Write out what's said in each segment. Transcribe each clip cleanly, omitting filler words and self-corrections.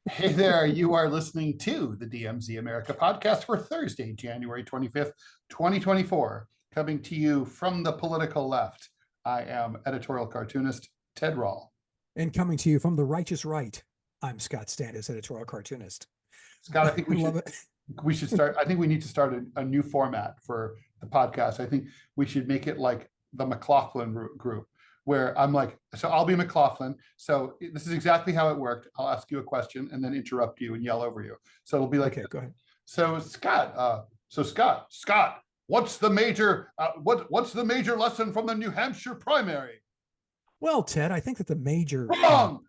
Hey there, you are listening to the DMZ America Podcast for Thursday, January 25th, 2024, coming to you from the political left. I am editorial cartoonist Ted Rall. And coming to you from the righteous right, I'm Scott Stantis, editorial cartoonist. Scott, I think we should start. I think we need to start a new format for the podcast. I think we should make it like the McLaughlin group, where I'm like, so I'll be McLaughlin. So this is exactly how it worked. I'll ask you a question and then interrupt you and yell over you. So it'll be like, okay, go ahead. So Scott, Scott, what's the major lesson from the New Hampshire primary? Well, Ted, I think that the major wrong.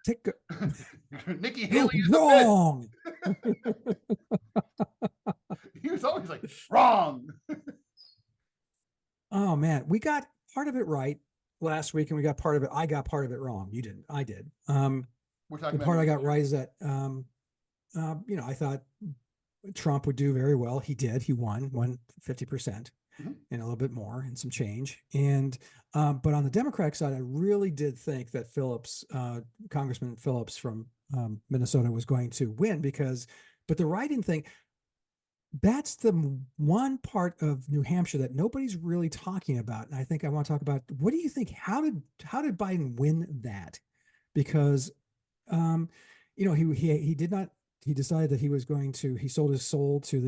Nikki Haley is wrong. He was always like wrong. Oh man, we got part of it right last week, and we got part of it. I got part of it wrong. You didn't. I did. The part I got right is that I thought Trump would do very well. He did. He won 50%. And a little bit more and some change. And but on the Democratic side, I really did think that Congressman Phillips from Minnesota was going to win but the write-in thing, that's the one part of New Hampshire that nobody's really talking about. And I think I want to talk about, what do you think? How did Biden win that? Because he did not. He decided that he sold his soul to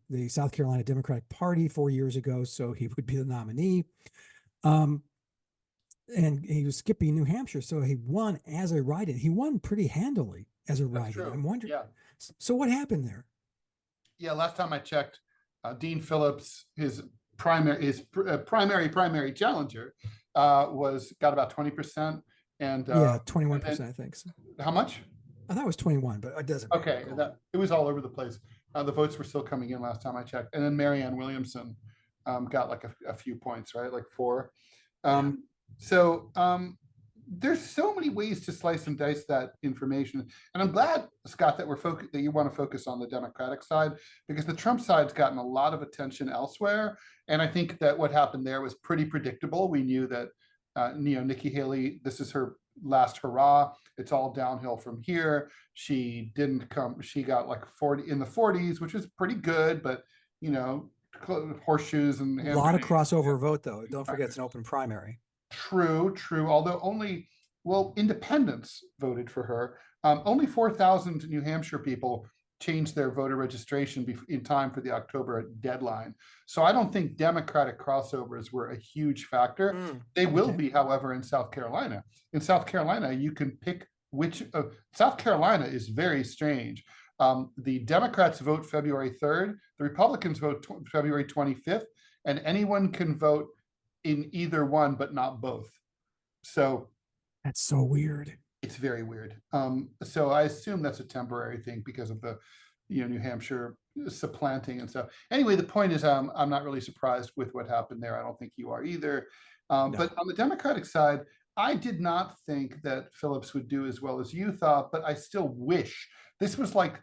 the South Carolina Democratic Party 4 years ago, so he would be the nominee. And he was skipping New Hampshire, so he won as a write-in. He won pretty handily as a write-in. I'm wondering. Yeah. So what happened there? Yeah, last time I checked, Dean Phillips, his primary challenger, got about 20%, and 21%, I think. So. How much? I thought it was 21, but it doesn't. Okay, it was all over the place. The votes were still coming in last time I checked, and then Marianne Williamson got like a few points, right, like 4. So there's so many ways to slice and dice that information, and I'm glad, Scott, that that you want to focus on the Democratic side, because the Trump side's gotten a lot of attention elsewhere, and I think that what happened there was pretty predictable. We knew that Nikki Haley, this is her last hurrah. It's all downhill from here. She didn't come. She got like 40 in the 40s, which is pretty good, but horseshoes and a lot of crossover vote, though. Don't forget, it's an open primary. True. Although independents voted for her. Only 4,000 New Hampshire people changed their voter registration in time for the October deadline. So I don't think Democratic crossovers were a huge factor. They will be, however, in South Carolina. In South Carolina, you can pick which. South Carolina is very strange. The Democrats vote February 3rd. The Republicans vote February 25th, and anyone can vote in either one, but not both. So that's so weird. It's very weird. So I assume that's a temporary thing because of the, New Hampshire supplanting and stuff. Anyway, the point is, I'm not really surprised with what happened there. I don't think you are either. No. But on the Democratic side, I did not think that Phillips would do as well as you thought, but I still wish this was like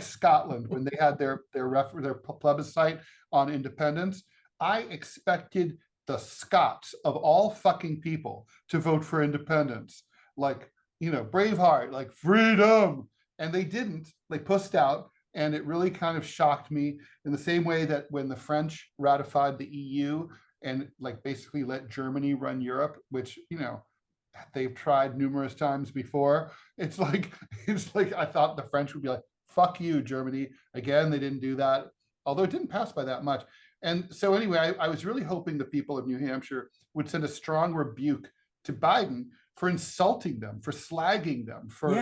Scotland when they had their plebiscite on independence. I expected the Scots of all fucking people to vote for independence. Like, Braveheart, like freedom. And they didn't. They pussed out. And it really kind of shocked me in the same way that when the French ratified the EU and like basically let Germany run Europe, which, they've tried numerous times before. It's like I thought the French would be like, fuck you, Germany. Again, they didn't do that, although it didn't pass by that much. And so anyway, I was really hoping the people of New Hampshire would send a strong rebuke to Biden for insulting them, for slagging them, for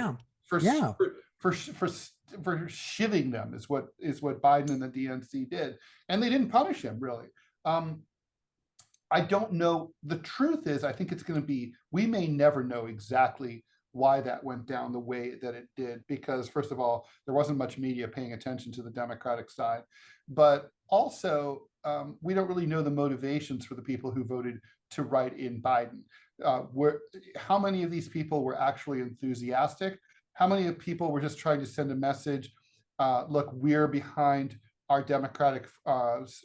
shivving them is what Biden and the DNC did, and they didn't punish him really. I don't know. The truth is, I think it's going to be. We may never know exactly why that went down the way that it did, because first of all, there wasn't much media paying attention to the Democratic side, but also we don't really know the motivations for the people who voted to write in Biden. How many of these people were actually enthusiastic? How many people were just trying to send a message? Look, we're behind our Democratic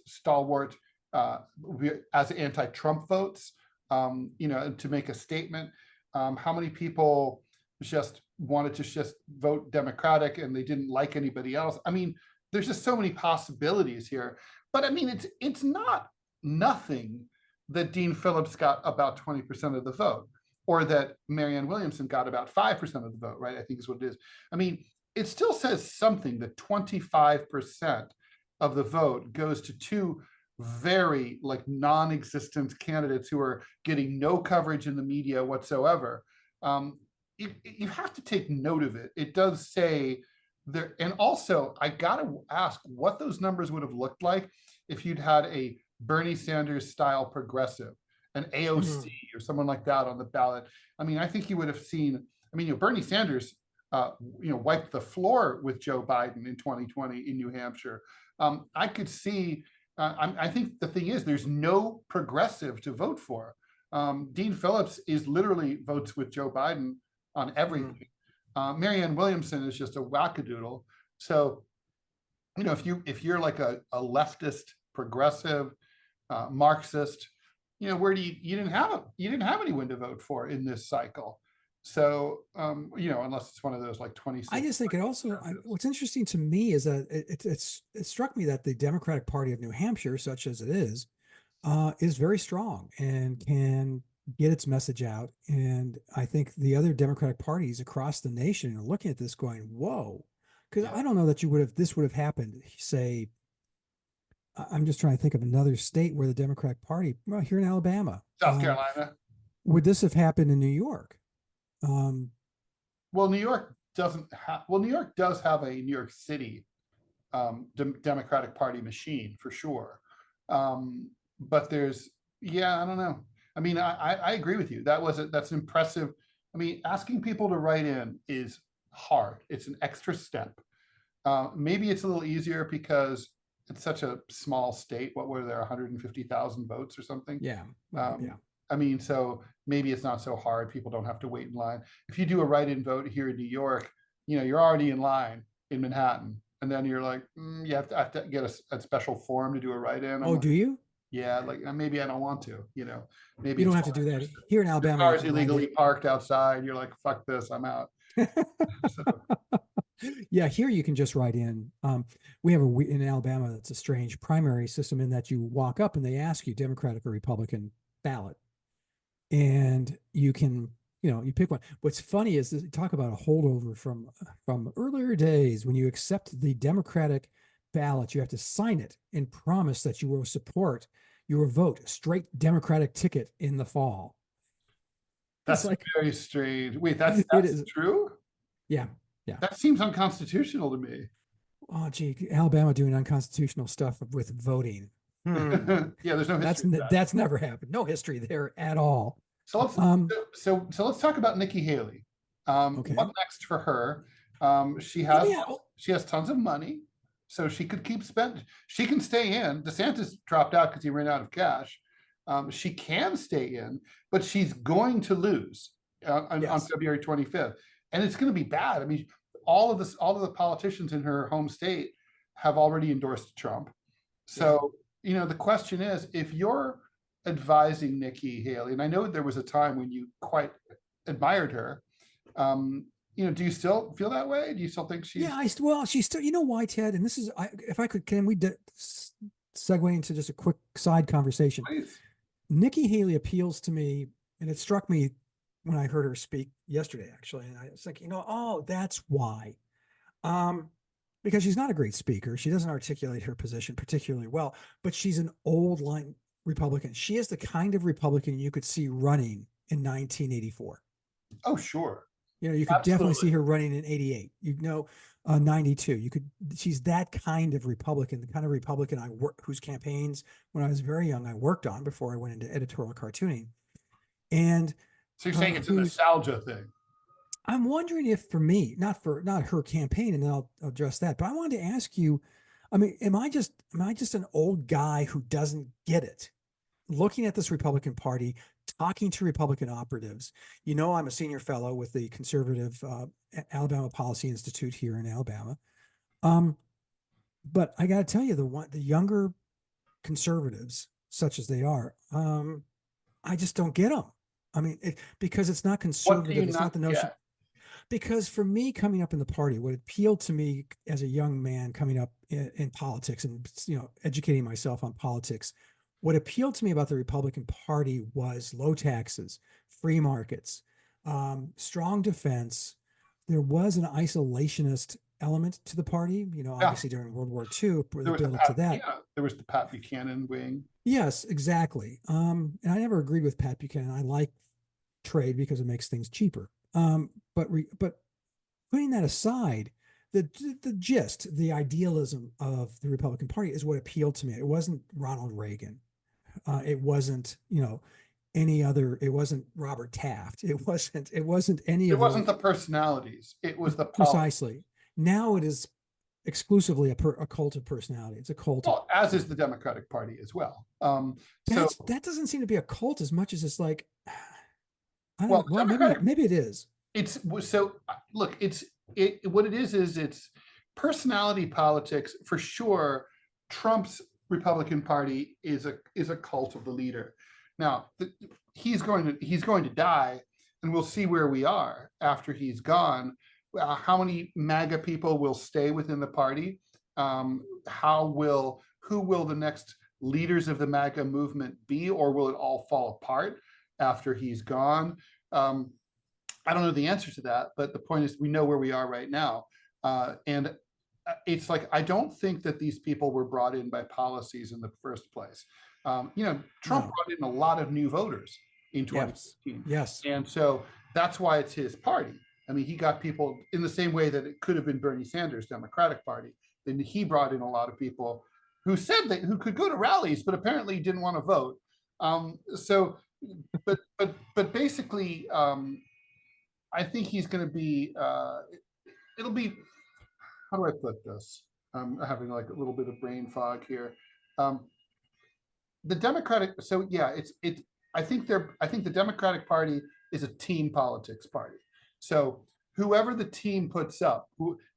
stalwart as anti-Trump votes, to make a statement. How many people just wanted to just vote Democratic and they didn't like anybody else. I mean, there's just so many possibilities here. But I mean, it's not nothing that Dean Phillips got about 20% of the vote, or that Marianne Williamson got about 5% of the vote, right? I think is what it is. I mean, it still says something that 25% of the vote goes to two very like non-existent candidates who are getting no coverage in the media whatsoever. You have to take note of it. It does say there, and also I gotta ask what those numbers would have looked like if you'd had a Bernie Sanders style progressive, an AOC or someone like that on the ballot. I mean, I think you would have seen, I mean, Bernie Sanders, wiped the floor with Joe Biden in 2020 in New Hampshire. I could see, I think the thing is, there's no progressive to vote for. Dean Phillips is literally votes with Joe Biden on everything. Marianne Williamson is just a wackadoodle. So, if you're like a leftist, progressive, Marxist, where you didn't have anyone to vote for in this cycle. So, unless it's one of those like 26. I just think it also, what's interesting to me is that it struck me that the Democratic Party of New Hampshire, such as it is very strong and can get its message out. And I think the other Democratic parties across the nation are looking at this going, whoa, because I don't know that this would have happened, say, I'm just trying to think of another state where the Democratic Party, well, here in Alabama, South Carolina. Would this have happened in New York? Well, New York doesn't have, New York does have a New York City Democratic Party machine for sure. But there's, I don't know. I mean, I agree with you. That's impressive. I mean, asking people to write in is hard. It's an extra step. Maybe it's a little easier because it's such a small state. What were there, 150,000 votes or something? Yeah. I mean, so maybe it's not so hard. People don't have to wait in line. If you do a write-in vote here in New York, you're already in line in Manhattan. And then you're like, you have to get a special form to do a write-in. Oh, do you? Yeah, like maybe I don't want to, maybe you don't have to do that here in Alabama. The car's illegally parked outside. You're like, fuck this, I'm out. So. Yeah, here you can just write in. We have in Alabama, that's a strange primary system in that you walk up and they ask you Democratic or Republican ballot. And you can, you pick one. What's funny is talk about a holdover from earlier days. When you accept the Democratic ballot, you have to sign it and promise that you will support your vote, straight Democratic ticket in the fall. That's like, very strange. Wait, that's true? Yeah. That seems unconstitutional to me. Oh, gee, Alabama doing unconstitutional stuff with voting. Yeah, there's no history. That's never happened. No history there at all. So let's talk about Nikki Haley. Okay. What next for her? She has tons of money, so she could keep spending. She can stay in. DeSantis dropped out because he ran out of cash. She can stay in, but she's going to lose on February 25th, and it's going to be bad. I mean, all of the politicians in her home state have already endorsed Trump. So, the question is, if you're advising Nikki Haley, and I know there was a time when you quite admired her, do you still feel that way? Do you still think she's? Yeah, she's still, why, Ted? And this is, if I could, can we segue into just a quick side conversation? Please. Nikki Haley appeals to me, and it struck me when I heard her speak yesterday, actually. And I was like, that's why. Because she's not a great speaker. She doesn't articulate her position particularly well, but she's an old line Republican. She is the kind of Republican you could see running in 1984. Oh, sure. You could definitely see her running in 88, 92. She's that kind of Republican, the kind of Republican whose campaigns when I was very young, I worked on before I went into editorial cartooning. And so you're saying it's a nostalgia thing. I'm wondering if for me, not her campaign, and then I'll address that, but I wanted to ask you, I mean, am I just an old guy who doesn't get it? Looking at this Republican Party, talking to Republican operatives, I'm a senior fellow with the conservative Alabama Policy Institute here in Alabama. But I got to tell you, the younger conservatives, such as they are, I just don't get them. I mean, because it's not conservative. It's not the notion. because for me, coming up in the party, what appealed to me as a young man coming up in politics and, educating myself on politics, what appealed to me about the Republican Party was low taxes, free markets, strong defense. There was an isolationist element to the party, obviously during World War II, the build up to that. Yeah, there was the Pat Buchanan wing. Yes, exactly. And I never agreed with Pat Buchanan. I like trade because it makes things cheaper. But putting that aside, the gist, the idealism of the Republican Party is what appealed to me. It wasn't Ronald Reagan. It wasn't, any other. It wasn't Robert Taft. It wasn't any of. It wasn't the personalities. It was the precisely. Now it is exclusively a cult of personality. It's a cult. Well, as is the Democratic Party as well. That doesn't seem to be a cult as much as it's like. I don't know. Well, maybe it is. It's so look. What it is it's personality politics for sure. Trump's Republican Party is a cult of the leader. Now he's going to die, and we'll see where we are after he's gone. How many MAGA people will stay within the party? Who will the next leaders of the MAGA movement be, or will it all fall apart after he's gone? I don't know the answer to that, but the point is we know where we are right now. And it's like, I don't think that these people were brought in by policies in the first place. Trump brought in a lot of new voters in 2016. Yes. And so that's why it's his party. I mean, he got people in the same way that it could have been Bernie Sanders' Democratic Party. Then he brought in a lot of people who could go to rallies, but apparently didn't want to vote. But basically, I think he's going to be. It'll be. How do I put this? I'm having like a little bit of brain fog here. The Democratic. So yeah, I think the Democratic Party is a team politics party. So whoever the team puts up,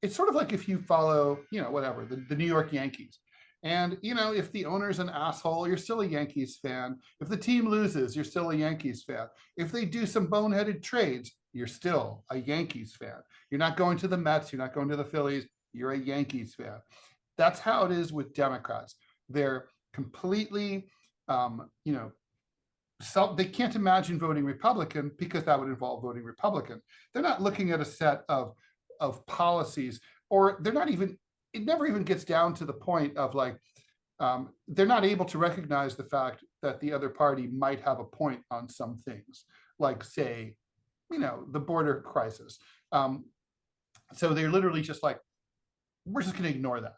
it's sort of like if you follow, whatever, the New York Yankees. And, if the owner's an asshole, you're still a Yankees fan. If the team loses, you're still a Yankees fan. If they do some boneheaded trades, you're still a Yankees fan. You're not going to the Mets, you're not going to the Phillies, you're a Yankees fan. That's how it is with Democrats. They're completely, they can't imagine voting Republican because that would involve voting Republican. They're not looking at a set of policies, or they're not even, it never even gets down to the point of like, they're not able to recognize the fact that the other party might have a point on some things, like say, the border crisis. So they're literally just like, we're just going to ignore that.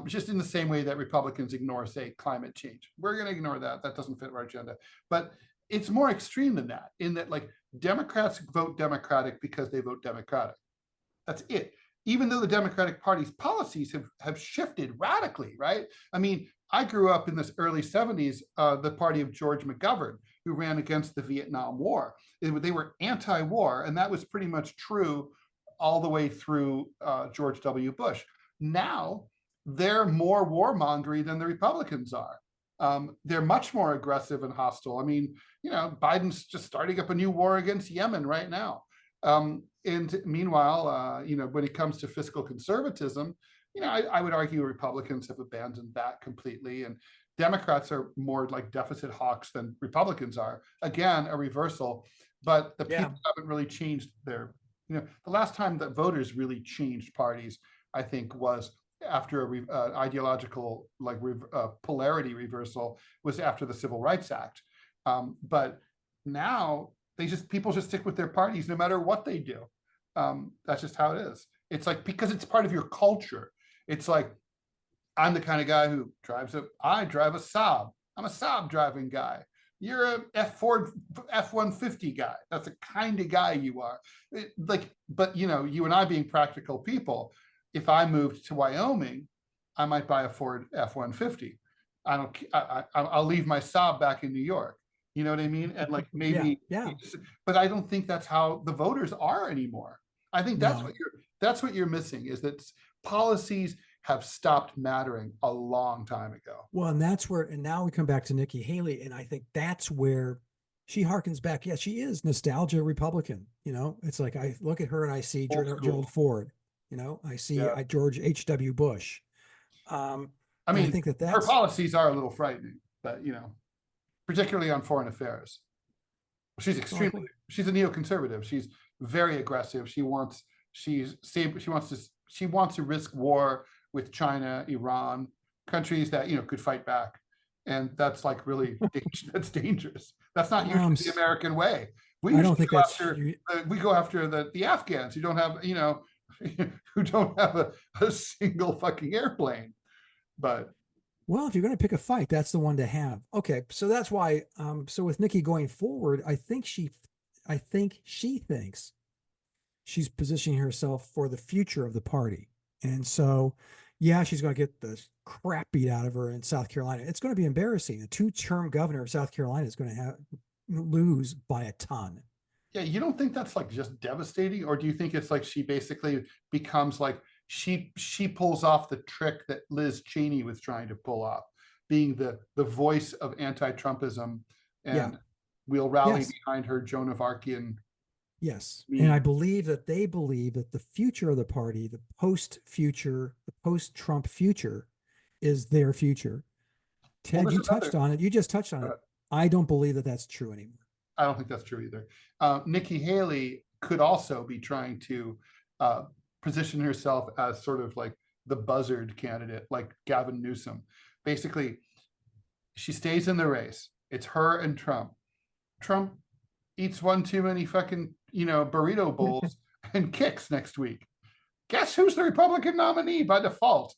Just in the same way that Republicans ignore, say, climate change. We're going to ignore that. That doesn't fit our agenda. But it's more extreme than that, in that like Democrats vote Democratic because they vote Democratic. That's it. Even though the Democratic Party's policies have shifted radically, right? I mean, I grew up in this early 70s, the party of George McGovern, who ran against the Vietnam War. They were anti-war, and that was pretty much true all the way through George W. Bush. Now, they're more warmongery than the Republicans are. They're much more aggressive and hostile. I mean, Biden's just starting up a new war against Yemen right now. And meanwhile, when it comes to fiscal conservatism, I would argue Republicans have abandoned that completely. And Democrats are more like deficit hawks than Republicans are. Again, a reversal. But the people haven't really changed their, the last time that voters really changed parties, I think, was after a ideological polarity reversal, was after the Civil Rights Act. But now people just stick with their parties no matter what they do. That's just how it is. It's like, because it's part of your culture. It's like, I'm the kind of guy who I drive a Saab. I'm a Saab driving guy. You're a F-150 guy. That's the kind of guy you are. But you and I being practical people, if I moved to Wyoming, I might buy a Ford F-150. I'll leave my Saab back in New York. You know what I mean? And like maybe, but I don't think that's how the voters are anymore. I think that's what you're missing, is that policies have stopped mattering a long time ago. Well, and now we come back to Nikki Haley, and I think that's where she harkens back. Yeah, she is nostalgia Republican. It's like I look at her and I see Gerald Ford. I see George H.W. Bush. I mean, I think her that's policies are a little frightening, but particularly on foreign affairs. She's she's a neoconservative. She's very aggressive. She wants to risk war with China, Iran, countries that could fight back, and that's like really that's dangerous. That's not usually the American way. I don't think that's we go after the Afghans who don't have who don't have a single fucking airplane. But well, if you're going to pick a fight, that's the one to have. Okay, so that's why. So with Nikki going forward, I think she thinks she's positioning herself for the future of the party, and so yeah, she's going to get the crap beat out of her in South Carolina. It's going to be embarrassing. A 2-term governor of South Carolina is going to lose by a ton. Yeah, you don't think that's like just devastating, or do you think it's like she basically becomes like she pulls off the trick that Liz Cheney was trying to pull off, being the voice of anti-Trumpism, and we'll rally behind her Joan of Arcian. Yes, and I believe that they believe that the future of the party, the post-Trump future, is their future. Ted, you touched on it. You just touched on it. I don't believe that that's true anymore. I don't think that's true either. Nikki Haley could also be trying to position herself as sort of like the buzzard candidate, like Gavin Newsom. Basically, she stays in the race. It's her and Trump. Trump eats one too many fucking burrito bowls and kicks next week. Guess who's the Republican nominee by default?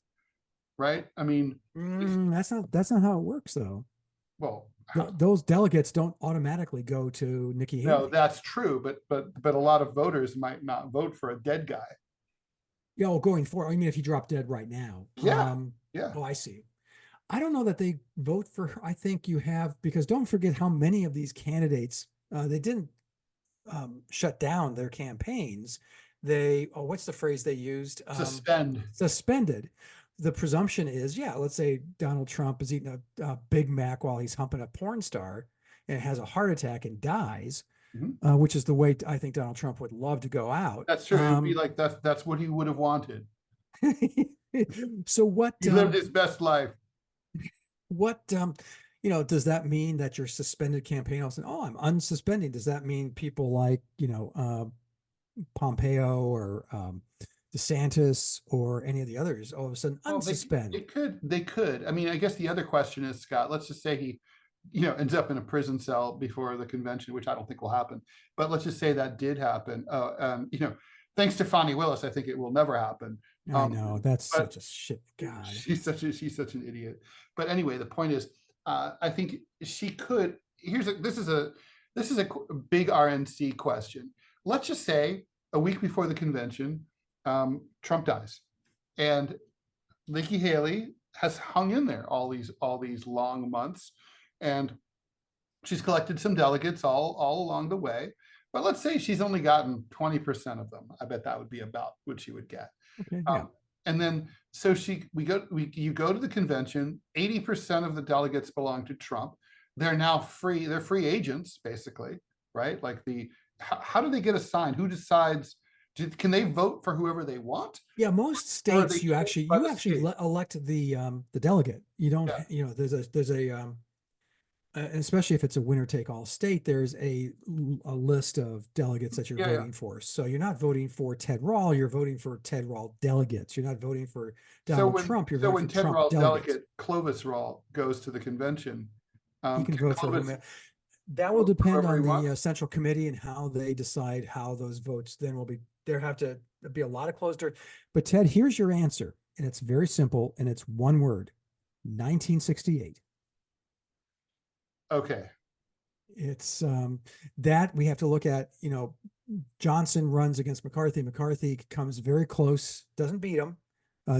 Right? I mean, that's not how it works, though. Well, those delegates don't automatically go to Nikki Haley. No, that's true, but a lot of voters might not vote for a dead guy. Yeah, well, going forward, I mean, if he dropped dead right now. Yeah. Oh, I see. I don't know that they vote for her. I think you have, because don't forget how many of these candidates, they didn't shut down their campaigns. What's the phrase they used? Suspended. The presumption is, let's say Donald Trump is eating a Big Mac while he's humping a porn star and has a heart attack and dies, which is the way I think Donald Trump would love to go out. That's true. It'd be like that's what he would have wanted. So what? He lived his best life. What does that mean that your suspended campaign? I'm unsuspending. Does that mean people like Pompeo or DeSantis or any of the others all of a sudden unsuspend? They could. I mean, I guess the other question is, Scott, let's just say he ends up in a prison cell before the convention, which I don't think will happen, but let's just say that did happen. Thanks to Fani Willis, I think it will never happen. I know, that's such a shit guy. She's such an idiot. But anyway, the point is, I think she could. This is a big RNC question. Let's just say a week before the convention, Trump dies, and Nikki Haley has hung in there all these long months, and she's collected some delegates all along the way. But let's say she's only gotten 20% of them. I bet that would be about what she would get. Okay, and then so you go to the convention. 80% of the delegates belong to Trump. They're now free. They're free agents, basically, right? Like how do they get assigned? Who decides? Can they vote for whoever they want? Yeah, most states you actually elect the delegate. You don't. There's a especially if it's a winner take all state. There's a list of delegates that you're voting for. So you're not voting for Ted Rall. You're voting for Ted Rall delegates. You're not voting for Donald Trump. You're voting for Ted Rall delegate Clovis Rall goes to the convention, he can vote for whom. That will depend on the Central Committee and how they decide how those votes then will be. There have to be a lot of closed doors. But Ted, here's your answer. And it's very simple. And it's one word: 1968. Okay. It's that we have to look at. Johnson runs against McCarthy. McCarthy comes very close, doesn't beat him.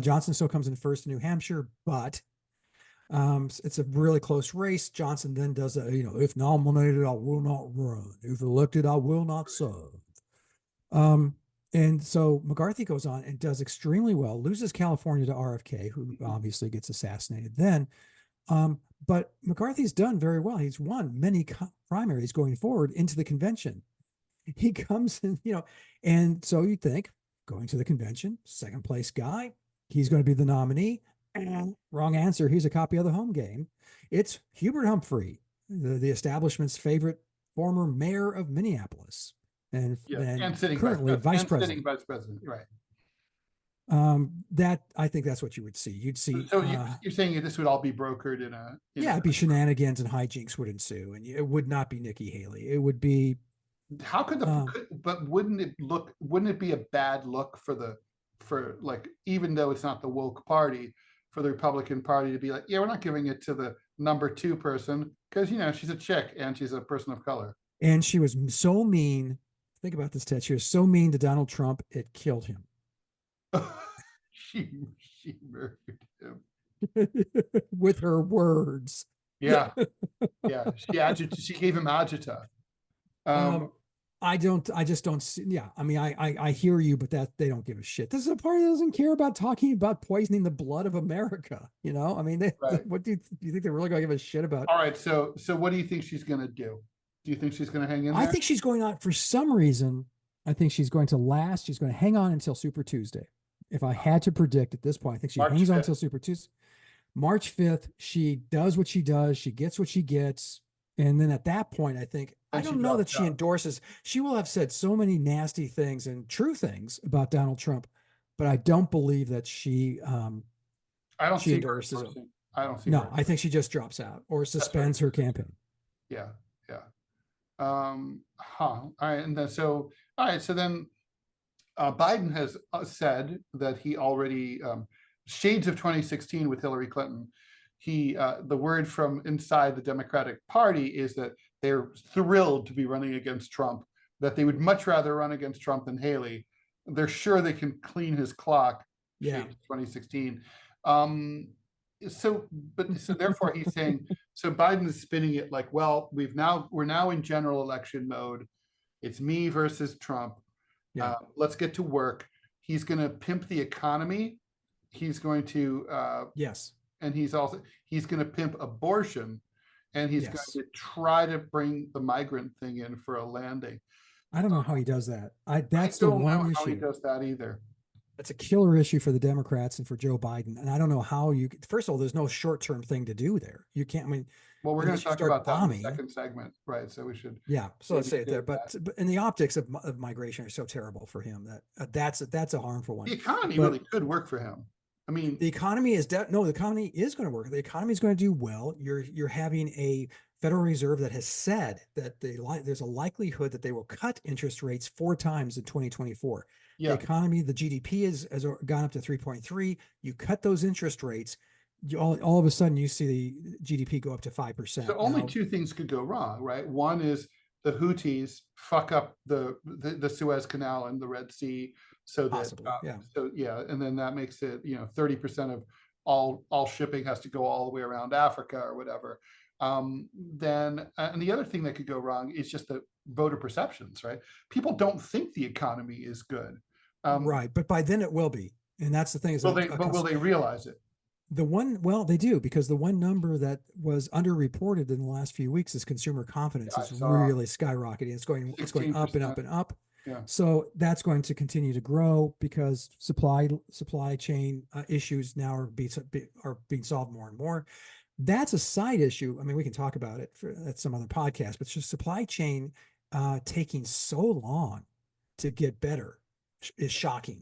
Johnson still comes in first in New Hampshire, but it's a really close race. Johnson then does if nominated, I will not run. If elected, I will not serve. And so McCarthy goes on and does extremely well, loses California to RFK, who obviously gets assassinated then. but McCarthy's done very well. He's won many primaries going forward into the convention. He comes in, and so you think going to the convention, second place guy, he's going to be the nominee. And wrong answer. Here's a copy of the home game. It's Hubert Humphrey, the establishment's favorite former mayor of Minneapolis, and sitting currently vice president. Sitting vice president, right? That I think that's what you would see. You'd see. So you're saying this would all be brokered it'd be shenanigans and hijinks would ensue, and it would not be Nikki Haley. It would be. How could but wouldn't it be a bad look for like, even though it's not the woke party, for the Republican Party to be like, yeah, we're not giving it to the number 2 person because she's a chick and she's a person of color. And she was so mean. Think about this, Ted. She was so mean to Donald Trump, it killed him. she murdered him with her words. Yeah. She gave him agita. I just don't see. Yeah, I mean, I hear you, but that they don't give a shit. This is a party that doesn't care about talking about poisoning the blood of America. I mean, what do you think they're really going to give a shit about? All right, so what do you think she's going to do? Do you think she's going to hang in there? I think she's going on for some reason. I think she's going to last. She's going to hang on until Super Tuesday. If I had to predict at this point, I think she hangs on until Super Tuesday. March 5th, she does what she does. She gets what she gets. And then at that point, I think, I don't know that she endorses. She will have said so many nasty things and true things about Donald Trump, but I don't believe that she endorses him. I don't see. No, I think she just drops out or suspends her campaign. Yeah. All right. And then so then Biden has said that he already shades of 2016 with Hillary Clinton. The word from inside the Democratic Party is that they're thrilled to be running against Trump, that they would much rather run against Trump than Haley. They're sure they can clean his clock. Yeah. 2016. So therefore he's saying, so Biden is spinning it like, well, we're now in general election mode. It's me versus Trump. Yeah. Let's get to work. He's going to pimp the economy. He's going to, yes. And he's going to pimp abortion, and he's going to try to bring the migrant thing in for a landing. I don't know how he does that. That's the one issue. I don't know how he does that either. That's a killer issue for the Democrats and for Joe Biden. And I don't know how first of all, there's no short-term thing to do there. You can't, well, we're going to talk about that in the second segment, right? So we should. Yeah. So let's say it there. But and the optics of migration are so terrible for him that's a harmful one. The economy really could work for him. I mean, the economy is the economy is going to work. The economy is going to do well. You're having a Federal Reserve that has said that there's a likelihood that they will cut interest rates 4 times in 2024. Yeah. The economy, the GDP has gone up to 3.3. You cut those interest rates, all of a sudden you see the GDP go up to 5%. So only 2 things could go wrong, right? One is the Houthis fuck up the Suez Canal and the Red Sea. So possibly, and then that makes it 30% of all shipping has to go all the way around Africa or whatever. Then and the other thing that could go wrong is just the voter perceptions, right? People don't think the economy is good, right? But by then it will be, and that's the thing. Will they realize it? They do, because the one number that was underreported in the last few weeks is consumer confidence is really skyrocketing. It's going up and up and up. Yeah. So that's going to continue to grow because supply chain issues now are being solved more and more. That's a side issue. I mean, we can talk about it at some other podcast, but it's just supply chain taking so long to get better is shocking.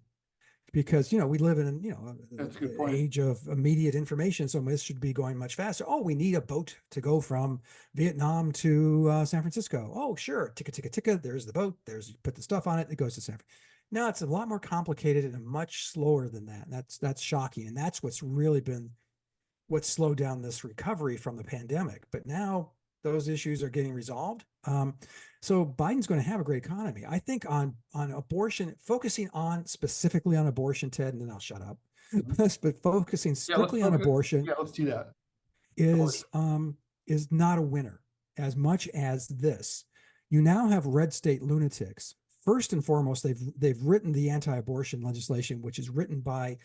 Because we live in an age of immediate information, so this should be going much faster. Oh, we need a boat to go from Vietnam to San Francisco. Oh, sure, ticka. There's the boat. You put the stuff on it. It goes to San Francisco. No, it's a lot more complicated and much slower than that. That's shocking, and that's what's really been what slowed down this recovery from the pandemic. But now those issues are getting resolved. So Biden's going to have a great economy. I think on abortion, focusing specifically on abortion, Ted, and then I'll shut up. But focusing strictly on abortion, let's do that. Is not a winner as much as this. You now have red state lunatics. First and foremost, they've written the anti-abortion legislation, which is written by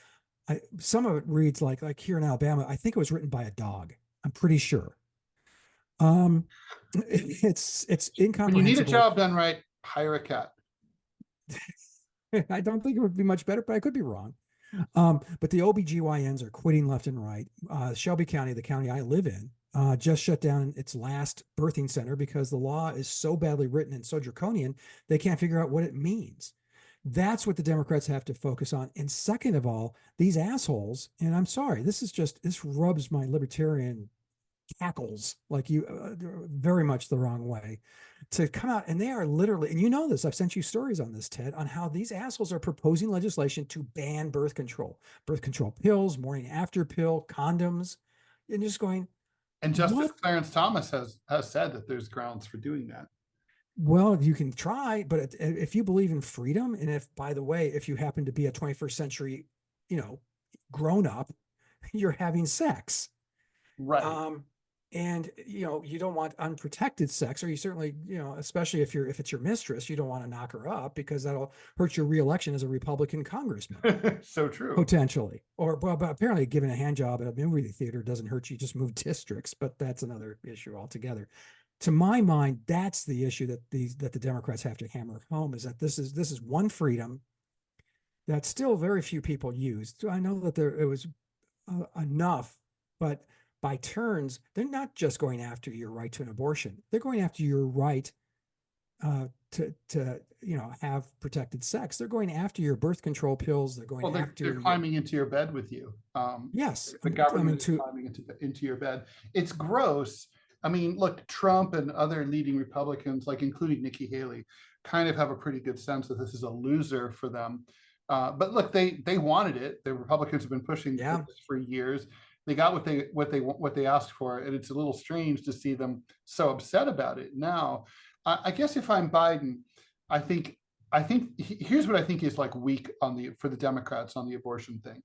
some of it reads like here in Alabama. I think it was written by a dog. I'm pretty sure. It's incomprehensible. When you need a job done right, hire a cat. I don't think it would be much better, but I could be wrong. But the OBGYNs are quitting left and right. Shelby County, the county I live in, just shut down its last birthing center because the law is so badly written and so draconian, they can't figure out what it means. That's what the Democrats have to focus on. And second of all, these assholes, and I'm sorry, this rubs my libertarian cackles like you very much the wrong way, to come out, and they are literally, and you know this, I've sent you stories on this, Ted, on how these assholes are proposing legislation to ban birth control pills, morning after pill, condoms, and just going. And Justice Clarence Thomas has said that there's grounds for doing that. Well, you can try, but if you believe in freedom, and if, by the way, if you happen to be a 21st century, grown up, you're having sex. Right. And you don't want unprotected sex, or you certainly, especially if it's your mistress, you don't want to knock her up because that'll hurt your reelection as a Republican congressman. So true. Potentially. But apparently giving a hand job at a movie theater doesn't hurt you, just move districts, but that's another issue altogether. To my mind, that's the issue that the Democrats have to hammer home, is that this is one freedom that still very few people used. I know that it was enough, but by turns, they're not just going after your right to an abortion. They're going after your right to have protected sex. They're going after your birth control pills. They're going after. They're climbing into your bed with you. Yes, the government is climbing into your bed. It's gross. I mean, look, Trump and other leading Republicans, like including Nikki Haley, kind of have a pretty good sense that this is a loser for them. But look, they wanted it. The Republicans have been pushing this for years. They got what they asked for, and it's a little strange to see them so upset about it now. I guess if I'm Biden, I think here's what I think is like weak for the Democrats on the abortion thing.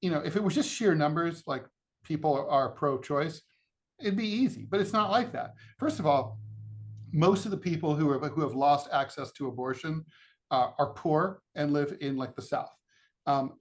If it was just sheer numbers, like people are pro-choice, it'd be easy, but it's not like that. First of all, most of the people who have lost access to abortion are poor and live in like the South.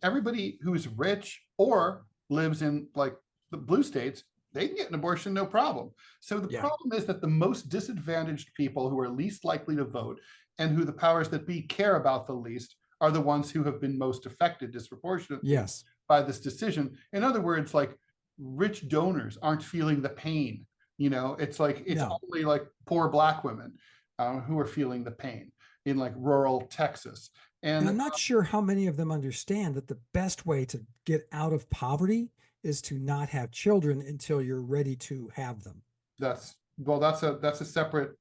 Everybody who is rich or lives in like the blue states, they can get an abortion no problem. So the problem is that the most disadvantaged people who are least likely to vote and who the powers that be care about the least are the ones who have been most affected disproportionately by this decision. In other words, like rich donors aren't feeling the pain. It's like only like poor Black women who are feeling the pain in like rural Texas. And I'm not sure how many of them understand that the best way to get out of poverty is to not have children until you're ready to have them. That's a separate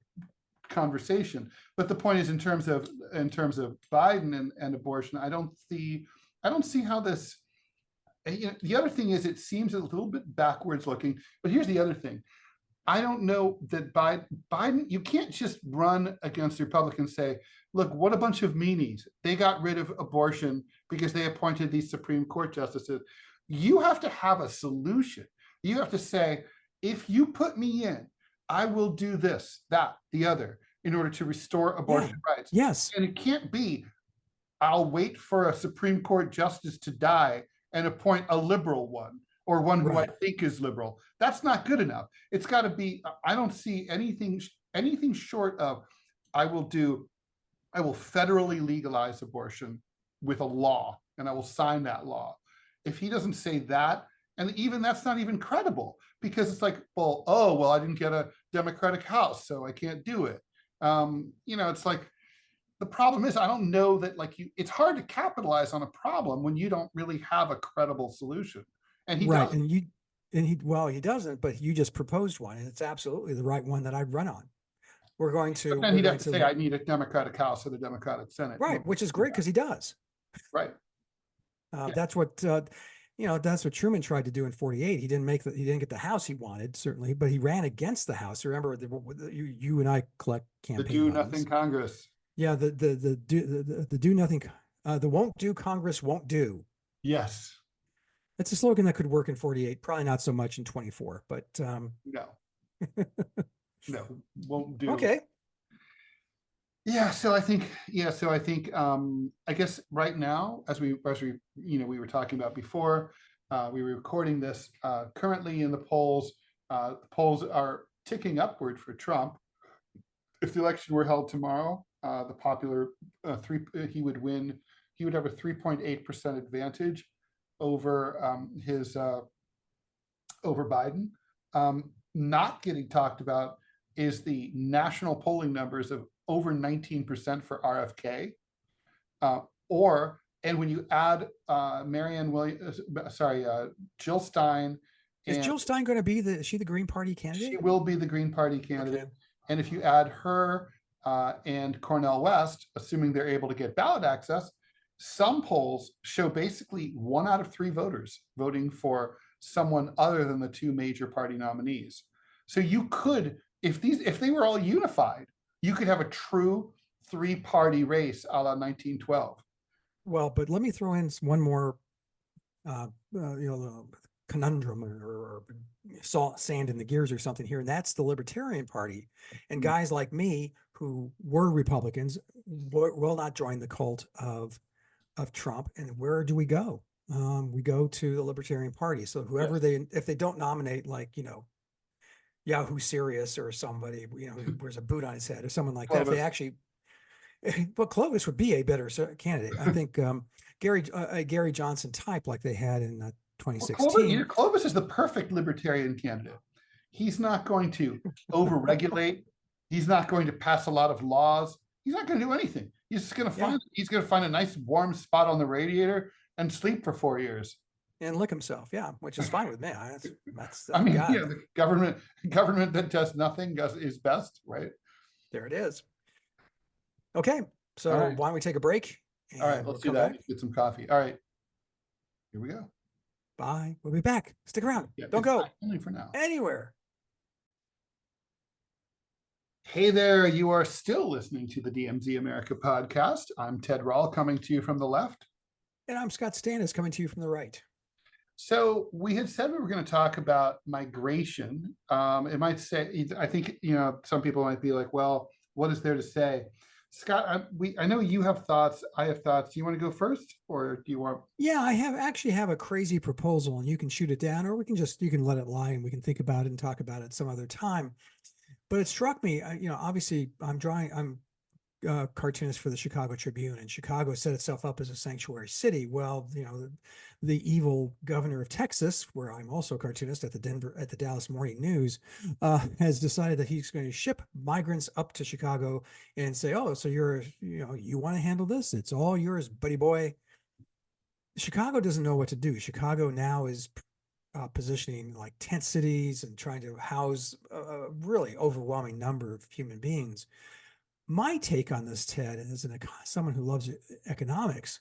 conversation. But the point is, in terms of Biden and abortion, I don't see how this. The other thing is, it seems a little bit backwards looking. But here's the other thing. I don't know that Biden, you can't just run against the Republicans and say, look, what a bunch of meanies. They got rid of abortion because they appointed these Supreme Court justices. You have to have a solution. You have to say, if you put me in, I will do this, that, the other, in order to restore abortion rights. Yes. And it can't be, I'll wait for a Supreme Court justice to die and appoint a liberal one, or one who I think is liberal. That's not good enough. It's got to be, I don't see anything short of, I will federally legalize abortion with a law, and I will sign that law. If he doesn't say that, and even that's not even credible, because it's like, well, I didn't get a Democratic House, so I can't do it. It's like, the problem is, I don't know that it's hard to capitalize on a problem when you don't really have a credible solution. And he doesn't. He doesn't, but you just proposed one, and it's absolutely the right one that I'd run on. We're going to. But then he'd have to say, I need a Democratic House or the Democratic Senate. Right, which is great because he does. Right. That's what that's what Truman tried to do in '48. He didn't get the House he wanted, certainly, but he ran against the House. Remember, you and I collect campaign. The Do Nothing Congress. Yeah, the do nothing, the won't do Congress won't do. Yes. It's a slogan that could work in '48, probably not so much in '24, but no, won't do. Okay. So I think, I guess right now, as we were talking about before, we're recording this currently in the polls. The polls are ticking upward for Trump. If the election were held tomorrow, the popular he would win. He would have a 3.8% advantage over over Biden. Not getting talked about is the national polling numbers of over 19% for RFK, and when you add Marianne Williams, Jill Stein. Is Jill Stein going to be is she the Green Party candidate? She will be the Green Party candidate. Okay. And if you add her and Cornel West, assuming they're able to get ballot access, some polls show basically 1 out of 3 voters voting for someone other than the 2 major party nominees. So you could, if they were all unified, you could have a true 3-party race a la 1912. Well, but let me throw in one more, conundrum or sand in the gears or something here, and that's the Libertarian Party. And guys like me who were Republicans will not join the cult of Trump. And where do we go? We go to the Libertarian Party. So whoever if they don't nominate, like, Yahoo Serious or somebody, who wears a boot on his head or someone like that, if they actually, well, Clovis would be a better candidate. I think Gary Johnson type like they had in 2016. Clovis is the perfect Libertarian candidate. He's not going to overregulate. He's not going to pass a lot of laws. He's not going to do anything. He's just going to find a nice warm spot on the radiator and sleep for 4 years and lick himself. Yeah, which is fine with me. That's the government that does nothing is best, right? There it is. Okay, so why don't we take a break? All right, let's do that. Get some coffee. All right, here we go. Bye. We'll be back. Stick around. Don't go only for now. Anywhere. Hey there, you are still listening to the DMZ America Podcast. I'm Ted Rall, coming to you from the left. And I'm Scott Stantis, coming to you from the right. So we had said we were going to talk about migration. It might say, I think, some people might be like, well, what is there to say? Scott, I know you have thoughts. I have thoughts. Do you want to go first, or do you want? Yeah, I actually have a crazy proposal, and you can shoot it down, or you can let it lie, and we can think about it and talk about it some other time. But it struck me, obviously I'm a cartoonist for the Chicago Tribune, and Chicago set itself up as a sanctuary city. Well, the evil governor of Texas, where I'm also a cartoonist at the Dallas Morning News, has decided that he's going to ship migrants up to Chicago and say, oh, so you want to handle this? It's all yours, buddy boy. Chicago doesn't know what to do. Chicago now is positioning like tent cities and trying to house a really overwhelming number of human beings. My take on this, Ted, as someone who loves economics,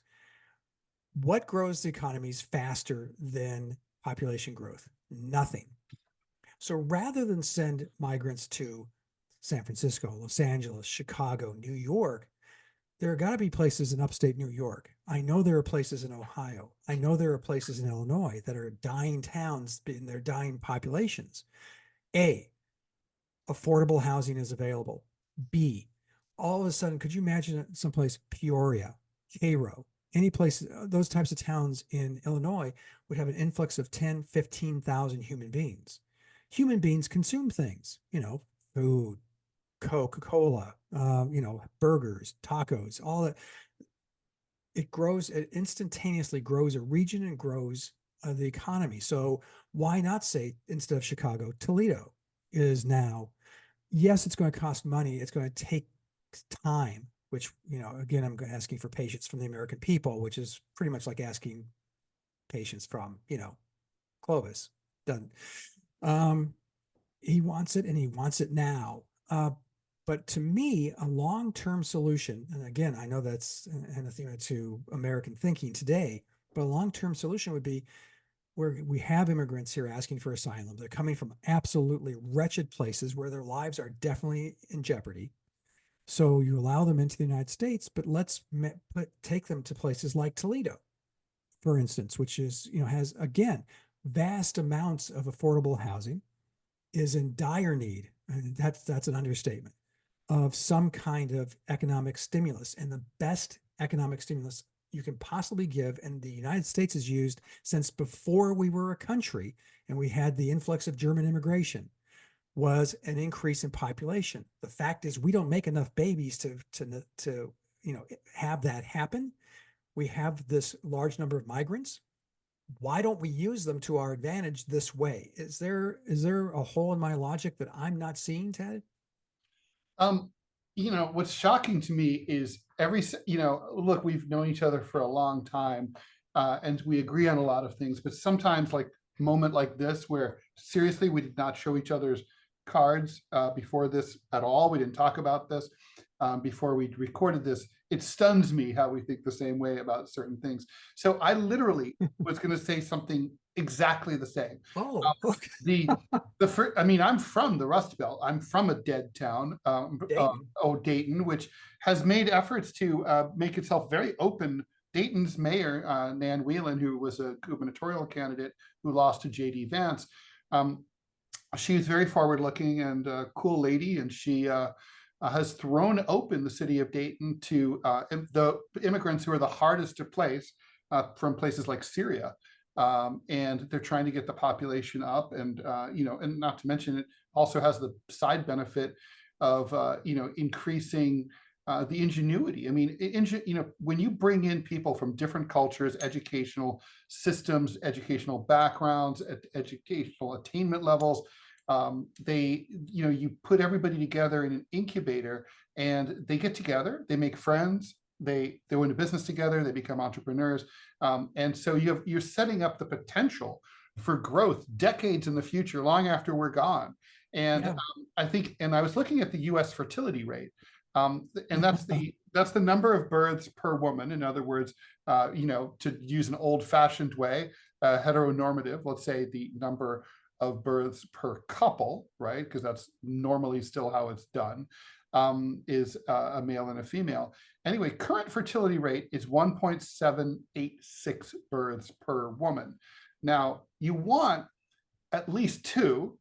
what grows the economies faster than population growth? Nothing. So rather than send migrants to San Francisco, Los Angeles, Chicago, New York, there have got to be places in upstate New York. I know there are places in Ohio. I know there are places in Illinois that are dying towns in their dying populations. A, affordable housing is available. B, all of a sudden, could you imagine someplace, Peoria, Cairo, any place, those types of towns in Illinois would have an influx of 10, 15,000 human beings. Human beings consume things, food, Coca-Cola, burgers, tacos, all that. It instantaneously grows a region and grows the economy. So why not say, instead of Chicago, Toledo is now, yes, it's going to cost money. It's going to take time, which, again, I'm asking for patience from the American people, which is pretty much like asking patience from, Clovis. Done. He wants it, and he wants it now. But to me, a long-term solution, and again, I know that's anathema to American thinking today, but a long-term solution would be where we have immigrants here asking for asylum. They're coming from absolutely wretched places where their lives are definitely in jeopardy. So you allow them into the United States, but let's take them to places like Toledo, for instance, which is, has, again, vast amounts of affordable housing, is in dire need, and that's an understatement, of some kind of economic stimulus. And the best economic stimulus you can possibly give, and the United States has used since before we were a country and we had the influx of German immigration, was an increase in population. The fact is, we don't make enough babies to have that happen. We have this large number of migrants. Why don't we use them to our advantage this way? Is there a hole in my logic that I'm not seeing, Ted? What's shocking to me is look, we've known each other for a long time, and we agree on a lot of things, but sometimes like a moment like this, where seriously, we did not show each other's cards before this at all. We didn't talk about this before we recorded this. It stuns me how we think the same way about certain things. So I literally was going to say something exactly the same. Oh, okay. I'm from the Rust Belt. I'm from a dead town, Dayton, which has made efforts to make itself very open. Dayton's mayor, Nan Whelan, who was a gubernatorial candidate who lost to J.D. Vance, she's very forward-looking and a cool lady, and she has thrown open the city of Dayton to the immigrants who are the hardest to place from places like Syria. And they're trying to get the population up, and and not to mention, it also has the side benefit of increasing the ingenuity. I mean, when you bring in people from different cultures, educational systems, educational backgrounds, educational attainment levels, you put everybody together in an incubator, and they get together, they make friends, they go into business together, they become entrepreneurs, and so you're setting up the potential for growth decades in the future, long after we're gone. And I think, and I was looking at the U.S. fertility rate, and that's the number of births per woman. In other words, to use an old-fashioned way, heteronormative, let's say the number of births per couple, right? Because that's normally still how it's done, is a male and a female. Anyway, current fertility rate is 1.786 births per woman. Now, you want at least 2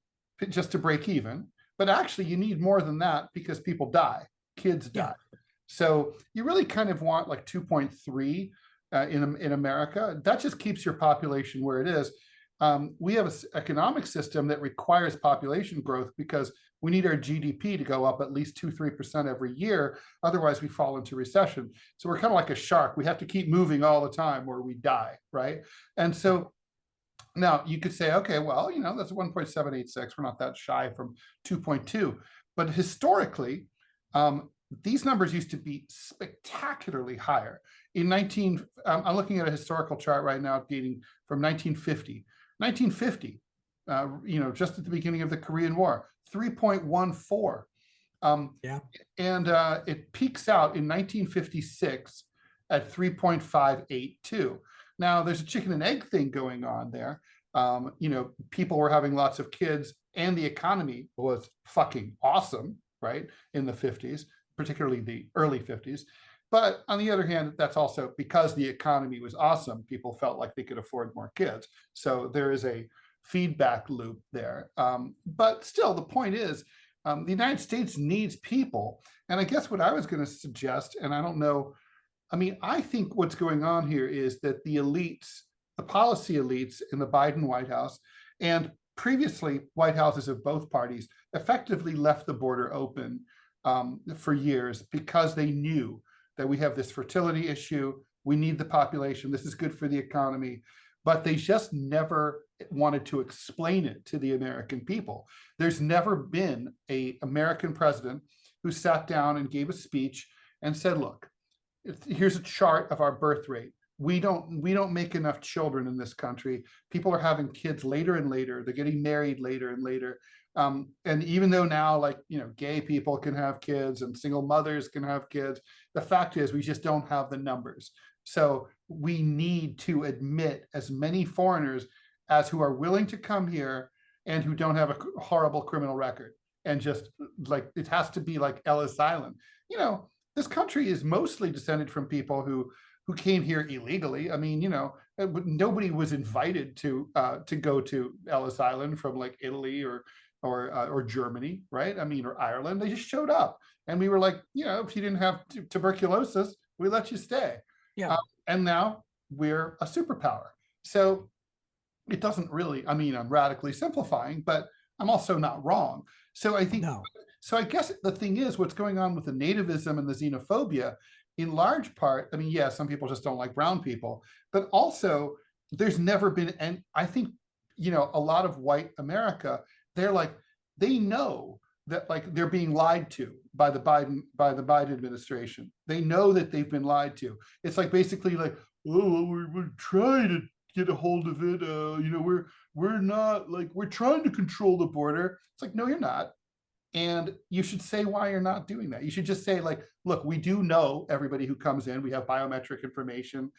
just to break even, but actually you need more than that because people die, kids die. So you really kind of want like 2.3 in America. That just keeps your population where it is. We have an economic system that requires population growth because we need our GDP to go up at least 2-3% every year. Otherwise, we fall into recession. So we're kind of like a shark. We have to keep moving all the time or we die, right? And so now you could say, okay, well, that's 1.786. We're not that shy from 2.2. But historically, these numbers used to be spectacularly higher. I'm looking at a historical chart right now dating from 1950. 1950, just at the beginning of the Korean War, 3.14. And it peaks out in 1956 at 3.582. Now, there's a chicken and egg thing going on there. People were having lots of kids, and the economy was fucking awesome, right, in the 50s, particularly the early 50s. But on the other hand, that's also because the economy was awesome, people felt like they could afford more kids. So there is a feedback loop there. But still, the point is, the United States needs people. And I guess what I was going to suggest, and I don't know, I think what's going on here is that the elites, the policy elites in the Biden White House, and previously White Houses of both parties, effectively left the border open for years because they knew that we have this fertility issue, we need the population, this is good for the economy, but they just never wanted to explain it to the American people. There's never been an American president who sat down and gave a speech and said, look, here's a chart of our birth rate. We don't make enough children in this country. People are having kids later and later. They're getting married later and later. And even though now, gay people can have kids and single mothers can have kids, the fact is we just don't have the numbers. So we need to admit as many foreigners as who are willing to come here and who don't have a horrible criminal record. And just it has to be like Ellis Island. This country is mostly descended from people who came here illegally. Nobody was invited to go to Ellis Island from Italy or Germany, right? Or Ireland. They just showed up, and we were like, if you didn't have tuberculosis, we let you stay. Yeah. And now we're a superpower. So it doesn't really, I mean, I'm radically simplifying, but I'm also not wrong. So I think, No. so I guess the thing is, what's going on with the nativism and the xenophobia, in large part, I mean, yeah, some people just don't like brown people, but also there's never been, and I think, you know, a lot of white America, they're like, they know that like they're being lied to by the Biden administration. They know that they've been lied to. It's like basically like, oh, we're trying to get a hold of it. You know, we're not like, we're trying to control the border. It's like, no, you're not. And you should say why you're not doing that. You should just say like, look, we do know everybody who comes in. We have biometric information.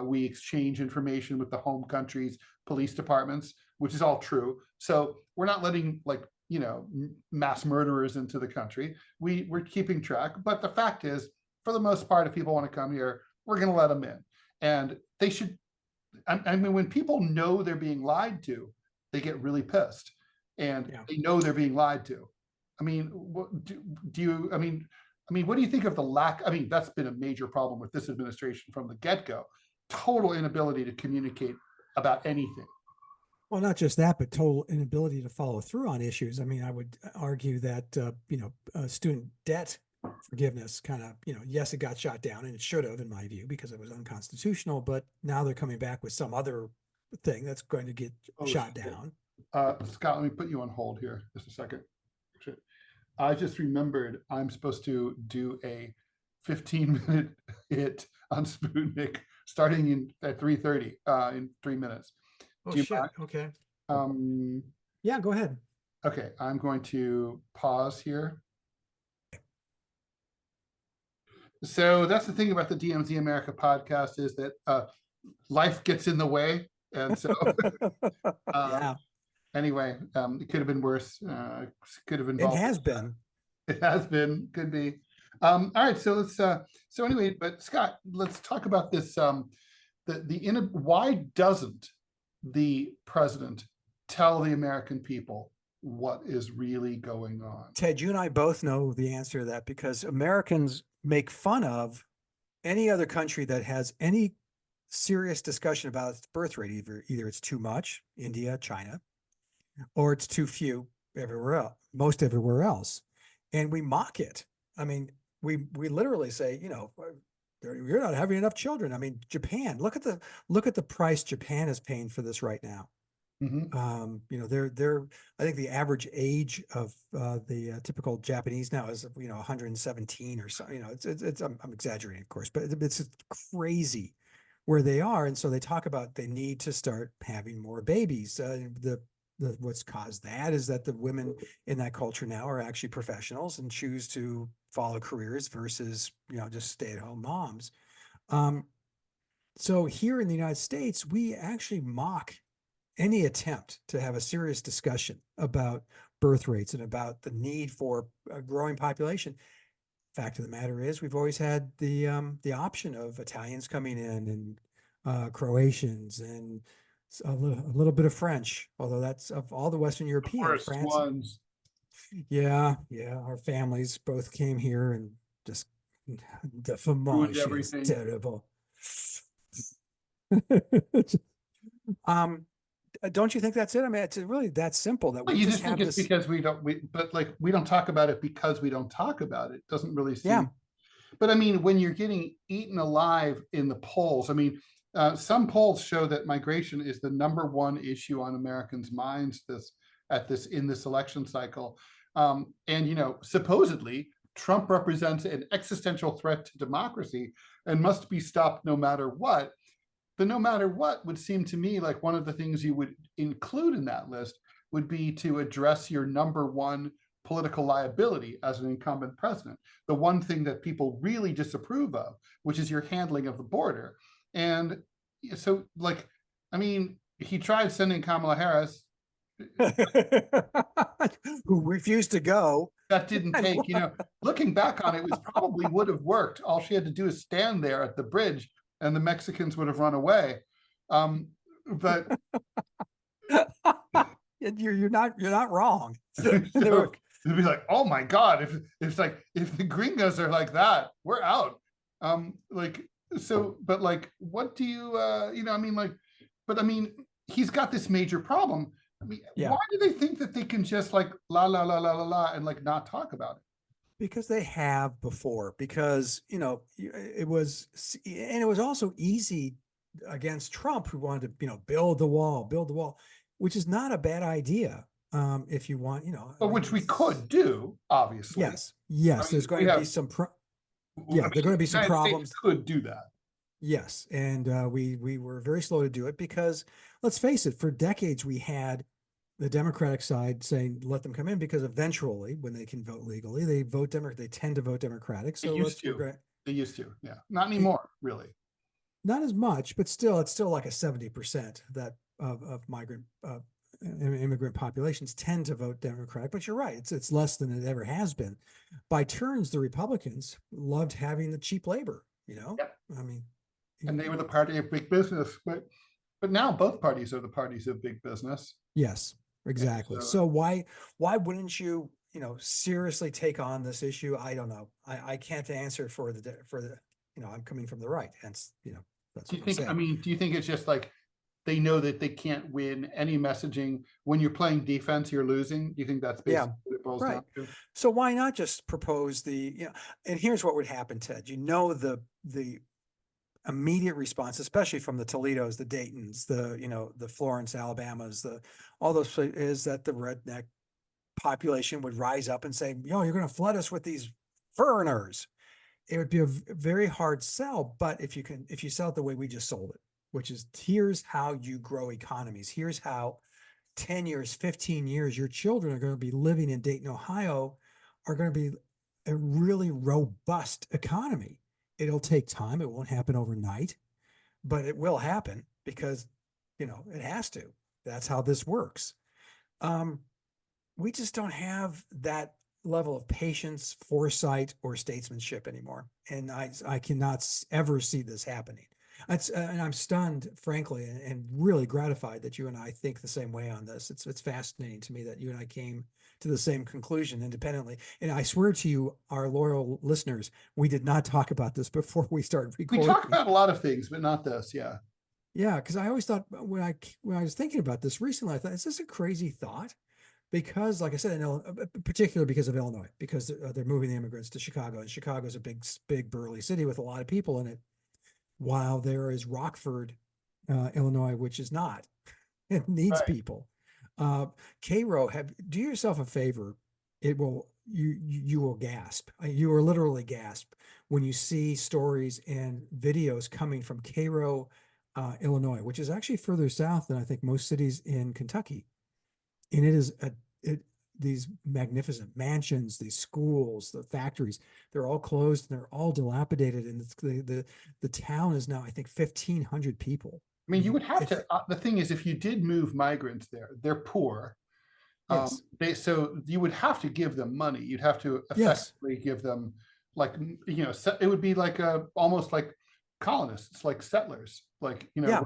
We exchange information with the home country's police departments, which is all true. So we're not letting like, you know, mass murderers into the country. We're keeping track. But the fact is, for the most part, if people want to come here, we're going to let them in. And they should, I mean, when people know they're being lied to, they get really pissed. And they know they're being lied to. I mean, what do you, I mean, what do you think of the lack? I mean, that's been a major problem with this administration from the get-go. Total inability to communicate about anything. Well, not just that, but total inability to follow through on issues. I mean, I would argue that, you know, student debt forgiveness kind of, you know, yes, it got shot down and it should have, in my view, because it was unconstitutional, but now they're coming back with some other thing that's going to get shot down. Scott, let me put you on hold here just a second. I just remembered I'm supposed to do a 15-minute hit on Sputnik starting at 3:30 in 3 minutes. Oh, shit. Mind? Okay. Yeah, go ahead. Okay, I'm going to pause here. So that's the thing about the DMZ America podcast, is that life gets in the way. And so yeah. Anyway, it could have been worse. Could have been. It has been. It has been. Could be. All right. So let's. So anyway, but Scott, let's talk about this. Why doesn't the president tell the American people what is really going on? Ted, you and I both know the answer to that, because Americans make fun of any other country that has any serious discussion about its birth rate. Either it's too much, India, China, or it's too few everywhere else, most everywhere else. And we mock it. I mean, we literally say, you know, you're not having enough children. I mean, Japan, look at the price Japan is paying for this right now. Mm-hmm. You know, I think the average age of the typical Japanese now is, you know, 117 or so. You know, it's I'm exaggerating, of course, but it's crazy where they are. And so they talk about they need to start having more babies. What's caused that is that the women in that culture now are actually professionals and choose to follow careers versus, you know, just stay-at-home moms. So here in the United States, we actually mock any attempt to have a serious discussion about birth rates and about the need for a growing population. Fact of the matter is, we've always had the option of Italians coming in and Croatians and a little bit of French, although that's of all the Western European France. Ones. Yeah. Our families both came here and just the fromage is terrible. Don't you think that's it? I mean, it's really that simple. That well, you just think it's because we don't talk about it because we don't talk about it. It doesn't really seem. Yeah. But I mean, when you're getting eaten alive in the polls, I mean, some polls show that migration is the #1 issue on Americans' minds in this election cycle. And, you know, supposedly Trump represents an existential threat to democracy and must be stopped no matter what. The no matter what would seem to me like one of the things you would include in that list would be to address your #1 political liability as an incumbent president, the one thing that people really disapprove of, which is your handling of the border. And so, like, I mean, he tried sending Kamala Harris, who refused to go. That didn't take, you know, looking back on it, it probably would have worked. All she had to do is stand there at the bridge and the Mexicans would have run away. But you're not wrong. So it'd be like, oh my God, if the gringos are like that, we're out. So, but like, what do you, I mean, like, but I mean, he's got this major problem. I mean, Yeah. why do they think that they can just like la la la la la la and like not talk about it? Because they have before, because, it was, and it was also easy against Trump, who wanted to, build the wall, which is not a bad idea. If you want, But which we could do, obviously. Yes. I Yes. mean, There's going to be some, there are going to be some United States problems. could do that. Yes. And we were very slow to do it because, let's face it, for decades we had the Democratic side saying, let them come in, because eventually when they can vote legally, they vote Democratic, they tend to vote Democratic. So They used to. Yeah. Not anymore, really. Not as much, but still, it's still like a 70% that of migrant immigrant populations tend to vote Democratic. But you're right, it's less than it ever has been. By turns, the Republicans loved having the cheap labor. Yep. I mean, and they were the party of big business, but now both parties are the parties of big business. Yes, exactly. So why wouldn't you seriously take on this issue? I don't know. I can't answer for the I'm coming from the right, hence that's do you think, do you think it's just like they know that they can't win any messaging? When you're playing defense, you're losing? Do you think that's basically what it boils down to? So why not just propose and here's what would happen, Ted. The immediate response, especially from the Toledos, the Daytons, the Florence, Alabamas, all those, is that the redneck population would rise up and say, you're going to flood us with these foreigners. It would be a very hard sell. But if you sell it the way we just sold it, which is, here's how you grow economies. Here's how 10 years, 15 years, your children are going to be living in Dayton, Ohio, are going to be a really robust economy. It'll take time. It won't happen overnight, but it will happen because, it has to. That's how this works. We just don't have that level of patience, foresight, or statesmanship anymore. And I cannot ever see this happening. And I'm stunned, frankly, and really gratified that you and I think the same way on this. It's fascinating to me that you and I came to the same conclusion independently. And I swear to you, our loyal listeners, we did not talk about this before we started recording. We talked about a lot of things, but not this. Yeah. Yeah. Because I always thought, when I was thinking about this recently, I thought, is this a crazy thought? Because, like I said, particularly because of Illinois, because they're moving the immigrants to Chicago, and Chicago is a big burly city with a lot of people in it. While there is Rockford, Illinois, which is not, it needs people. Cairo, do yourself a favor. You will gasp. You will literally gasp when you see stories and videos coming from Cairo, Illinois, which is actually further south than I think most cities in Kentucky. And it is these magnificent mansions, these schools, the factories, they're all closed and they're all dilapidated. And the town is now, I think, 1,500 people. I mean, you would have to, the thing is, if you did move migrants there, they're poor. Yes. So you would have to give them money. You'd have to effectively give them, like, it would be like almost like colonists, like settlers, like, Yeah,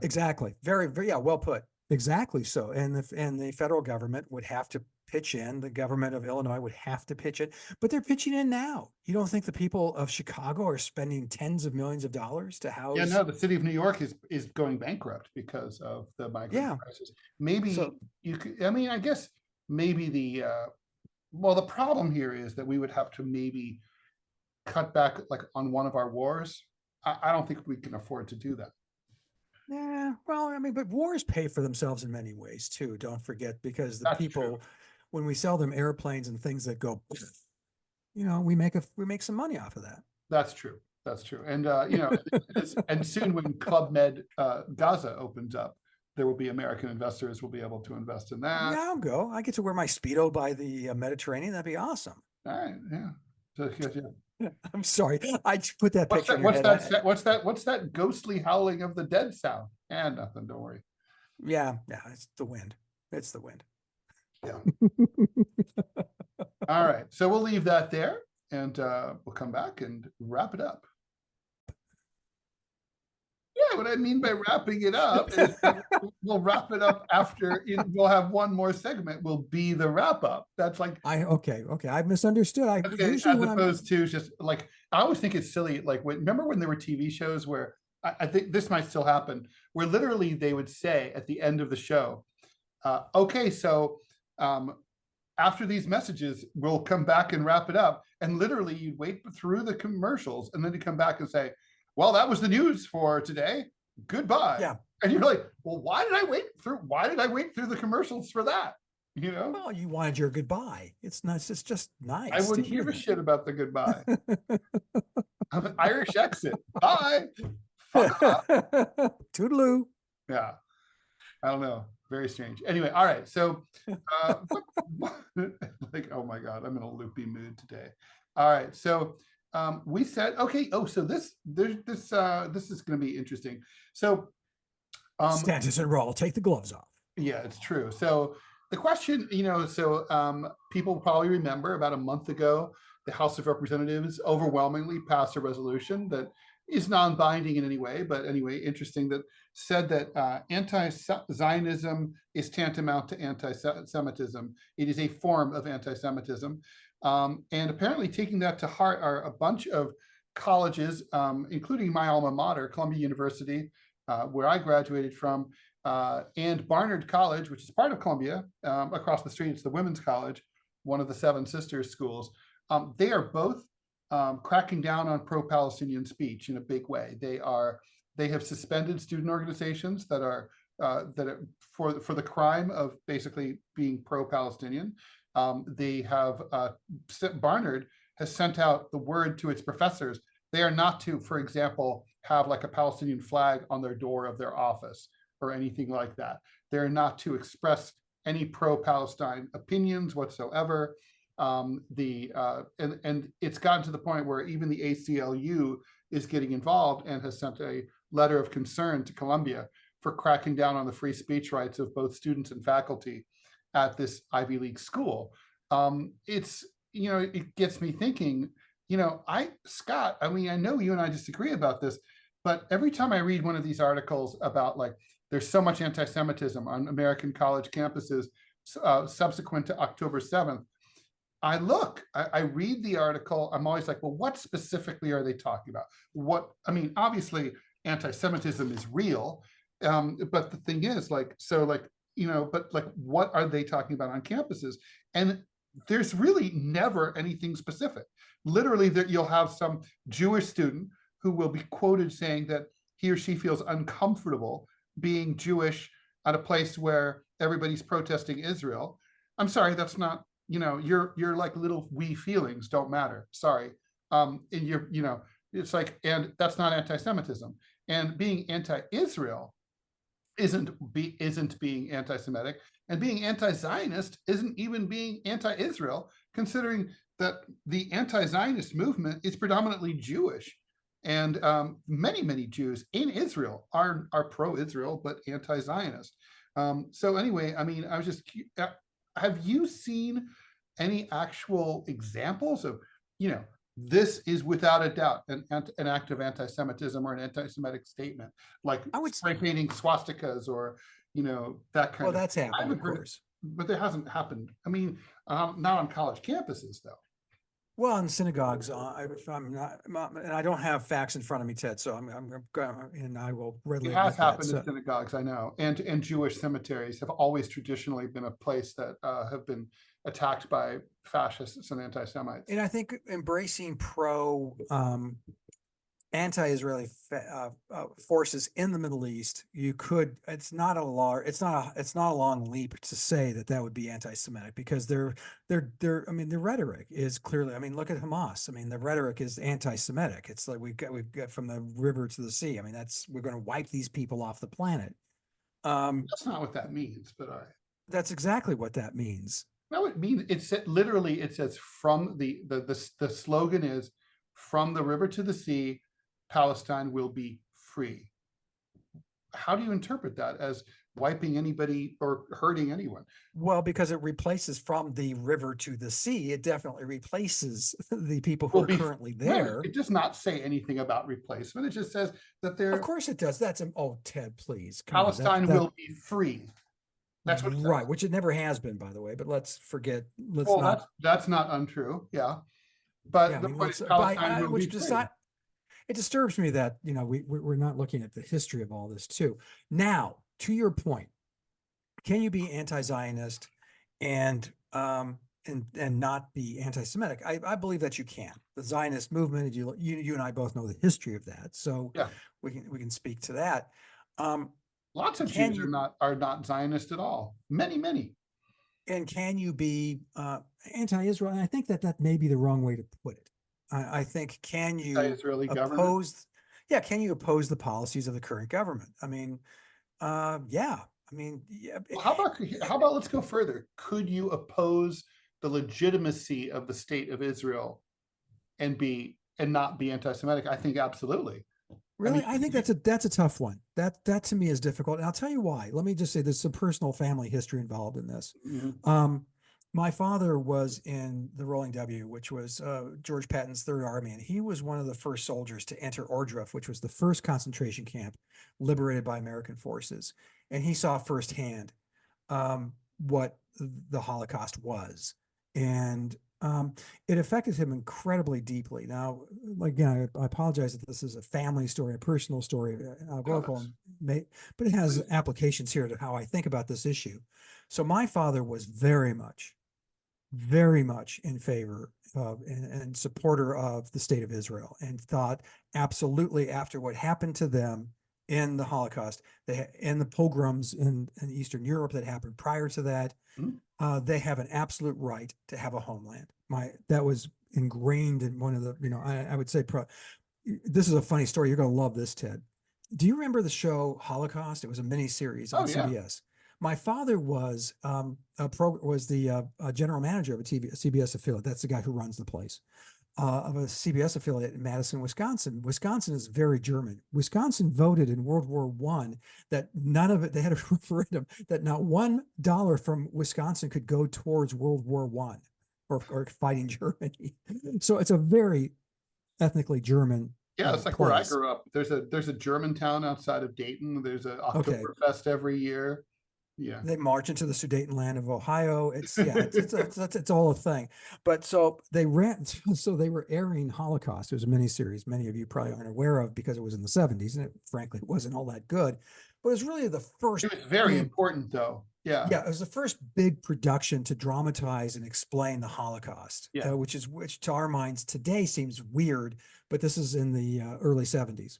exactly. Very, very, well put. Exactly. So, and the federal government would have to pitch in. The government of Illinois would have to pitch in, but they're pitching in now. You don't think the people of Chicago are spending tens of millions of dollars to house? Yeah, no, the city of New York is going bankrupt because of the migrant crisis. Maybe you could, I guess maybe the problem here is that we would have to maybe cut back like on one of our wars. I don't think we can afford to do that. Yeah, well, but wars pay for themselves in many ways too. Don't forget, because the people, when we sell them airplanes and things that go, we make some money off of that. That's true. That's true. And and soon when Club Med Gaza opens up, there will be American investors will be able to invest in that. Yeah, I'll go. I get to wear my Speedo by the Mediterranean. That'd be awesome. All right. Yeah. So, I'm sorry. I put that picture. What's that ghostly howling of the dead sound? And nothing. Don't worry. Yeah. It's the wind. It's the wind. Yeah. All right. So we'll leave that there, and we'll come back and wrap it up. Yeah, what I mean by wrapping it up is we'll wrap it up after we'll have one more segment will be the wrap up. That's like okay. I've misunderstood. okay, Usually as when opposed to just like I always think it's silly. Like remember when there were TV shows where I think this might still happen, where literally they would say at the end of the show, okay, so after these messages, we'll come back and wrap it up. And literally you'd wait through the commercials and then you come back and say, well, that was the news for today. Goodbye. Yeah. And you're like, well, why did I wait through the commercials for that? You know? Well, you wanted your goodbye. It's just nice. I wouldn't give a shit about the goodbye. I'm an Irish exit. Bye. Fuck off. Toodaloo. Yeah. I don't know. Very strange. Anyway, all right. So like, oh my God, I'm in a loopy mood today. All right. So we said, okay, so this is going to be interesting. So Stantis and Rall, take the gloves off. Yeah, it's true. So the question, people probably remember about a month ago, the House of Representatives overwhelmingly passed a resolution that is non-binding in any way, but anyway, interesting, that said that anti-Zionism is tantamount to anti-Semitism. It is a form of anti-Semitism. And apparently taking that to heart are a bunch of colleges, including my alma mater, Columbia University, where I graduated from, and Barnard College, which is part of Columbia, across the street, it's the Women's College, one of the Seven Sisters schools. They are both cracking down on pro-Palestinian speech in a big way. They have suspended student organizations that are for the crime of basically being pro-Palestinian. They have Barnard has sent out the word to its professors. They are not to, for example, have like a Palestinian flag on their door of their office or anything like that. They're not to express any pro-Palestine opinions whatsoever. And it's gotten to the point where even the ACLU is getting involved and has sent a letter of concern to Columbia for cracking down on the free speech rights of both students and faculty at this Ivy League school. It gets me thinking, Scott, I mean, I know you and I disagree about this, but every time I read one of these articles about like, there's so much anti-Semitism on American college campuses subsequent to October 7th, I read the article, I'm always like, well, what specifically are they talking about? Obviously anti-Semitism is real, but the thing is what are they talking about on campuses? And there's really never anything specific. Literally, you'll have some Jewish student who will be quoted saying that he or she feels uncomfortable being Jewish at a place where everybody's protesting Israel. I'm sorry, that's not, your like little wee feelings don't matter. Sorry. And it's like, and that's not anti-Semitism. And being anti-Israel isn't being anti-Semitic, and being anti-Zionist isn't even being anti-Israel, considering that the anti-Zionist movement is predominantly Jewish. And many Jews in Israel are pro-Israel, but anti-Zionist. So anyway, I mean, I was just, have you seen any actual examples of, this is without a doubt an act of anti-Semitism or an anti-Semitic statement, like spray painting swastikas or, that kind of. Well, that's happened, of course. But there hasn't happened. I mean, not on college campuses, though. Well, in synagogues, if I'm not, and I don't have facts in front of me, Ted, so and I will readily. It has happened in synagogues, I know, and Jewish cemeteries have always traditionally been a place that have been attacked by fascists and anti-Semites. And I think embracing anti-Israeli forces in the Middle East, it's not a long leap to say that would be anti-Semitic, because their rhetoric is clearly, look at Hamas. The rhetoric is anti-Semitic. It's like we've got from the river to the sea. We're going to wipe these people off the planet. That's not what that means, but all right. That's exactly what that means. No, it means literally, it says from the slogan is, from the river to the sea, Palestine will be free. how do you interpret that as wiping anybody or hurting anyone? Well, because it replaces from the river to the sea, it definitely replaces the people who are currently there. Right. It does not say anything about replacement. It just says that they're. Of course it does. That's oh, Ted, please. Palestine will be free. That's what it right, says. which it never has been, by the way. But let's forget. That's not untrue. Yeah, but the point is Palestine will be free. It disturbs me that we're not looking at the history of all this too. Now, to your point, can you be anti-Zionist and not be anti-Semitic? I believe that you can. The Zionist movement, you and I both know the history of that, so yeah, we can speak to that. Lots of Jews are not Zionist at all. Many. And can you be anti-Israel? And I think that may be the wrong way to put it. I think, can you Israeli oppose? Government? Yeah, can you oppose the policies of the current government? I mean, yeah. I mean, yeah. Well, how about let's go further? Could you oppose the legitimacy of the state of Israel and not be anti-Semitic? I think absolutely. Really, I think that's a tough one. That to me is difficult, and I'll tell you why. Let me just say there's some personal family history involved in this. Mm-hmm. My father was in the Rolling W, which was George Patton's Third Army, and he was one of the first soldiers to enter Ohrdruf, which was the first concentration camp liberated by American forces. And he saw firsthand what the Holocaust was. And it affected him incredibly deeply. Now, again, I apologize that this is a family story, a personal story, but it has applications here to how I think about this issue. So my father was very much in favor of and supporter of the state of Israel, and thought absolutely, after what happened to them in the Holocaust, and the pogroms in Eastern Europe that happened prior to that, they have an absolute right to have a homeland. That was ingrained in one of the, I would say, this is a funny story. You're going to love this, Ted. Do you remember the show Holocaust? It was a mini series on CBS. My father was the general manager of a CBS affiliate. That's the guy who runs the place. Of a CBS affiliate in Madison, Wisconsin. Wisconsin is very German. Wisconsin voted in World War I that none of it, they had a referendum that not $1 from Wisconsin could go towards World War I or fighting Germany. So it's a very ethnically German. Yeah, it's like place. Where I grew up. There's a German town outside of Dayton. There's an Oktoberfest every year. Yeah, they march into the Sudetenland of Ohio. It's all a thing. But so they were airing Holocaust. It was a miniseries many of you probably aren't aware of because it was in the 70s, and it frankly wasn't all that good. But it was really the first. It was very important, though. Yeah, it was the first big production to dramatize and explain the Holocaust. Yeah, which to our minds today seems weird, but this is in the early 70s.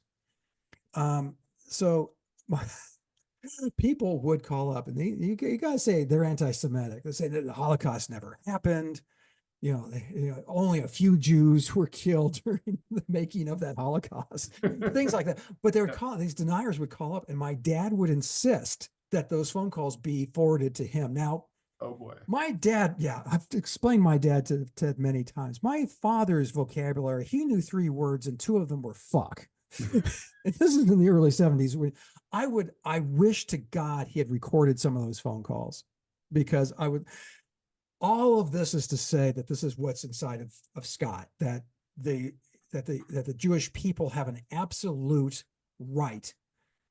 People would call up, and you got to say they're anti-Semitic. They say that the Holocaust never happened. Only a few Jews were killed during the making of that Holocaust, things like that. But they would these deniers would call up, and my dad would insist that those phone calls be forwarded to him. Now, oh boy, my dad, I've explained my dad to Ted many times. My father's vocabulary, he knew 3 words, and 2 of them were fuck. And this is in the early 70s. I wish to God he had recorded some of those phone calls, because all of this is to say that this is what's inside of Scott, that the Jewish people have an absolute right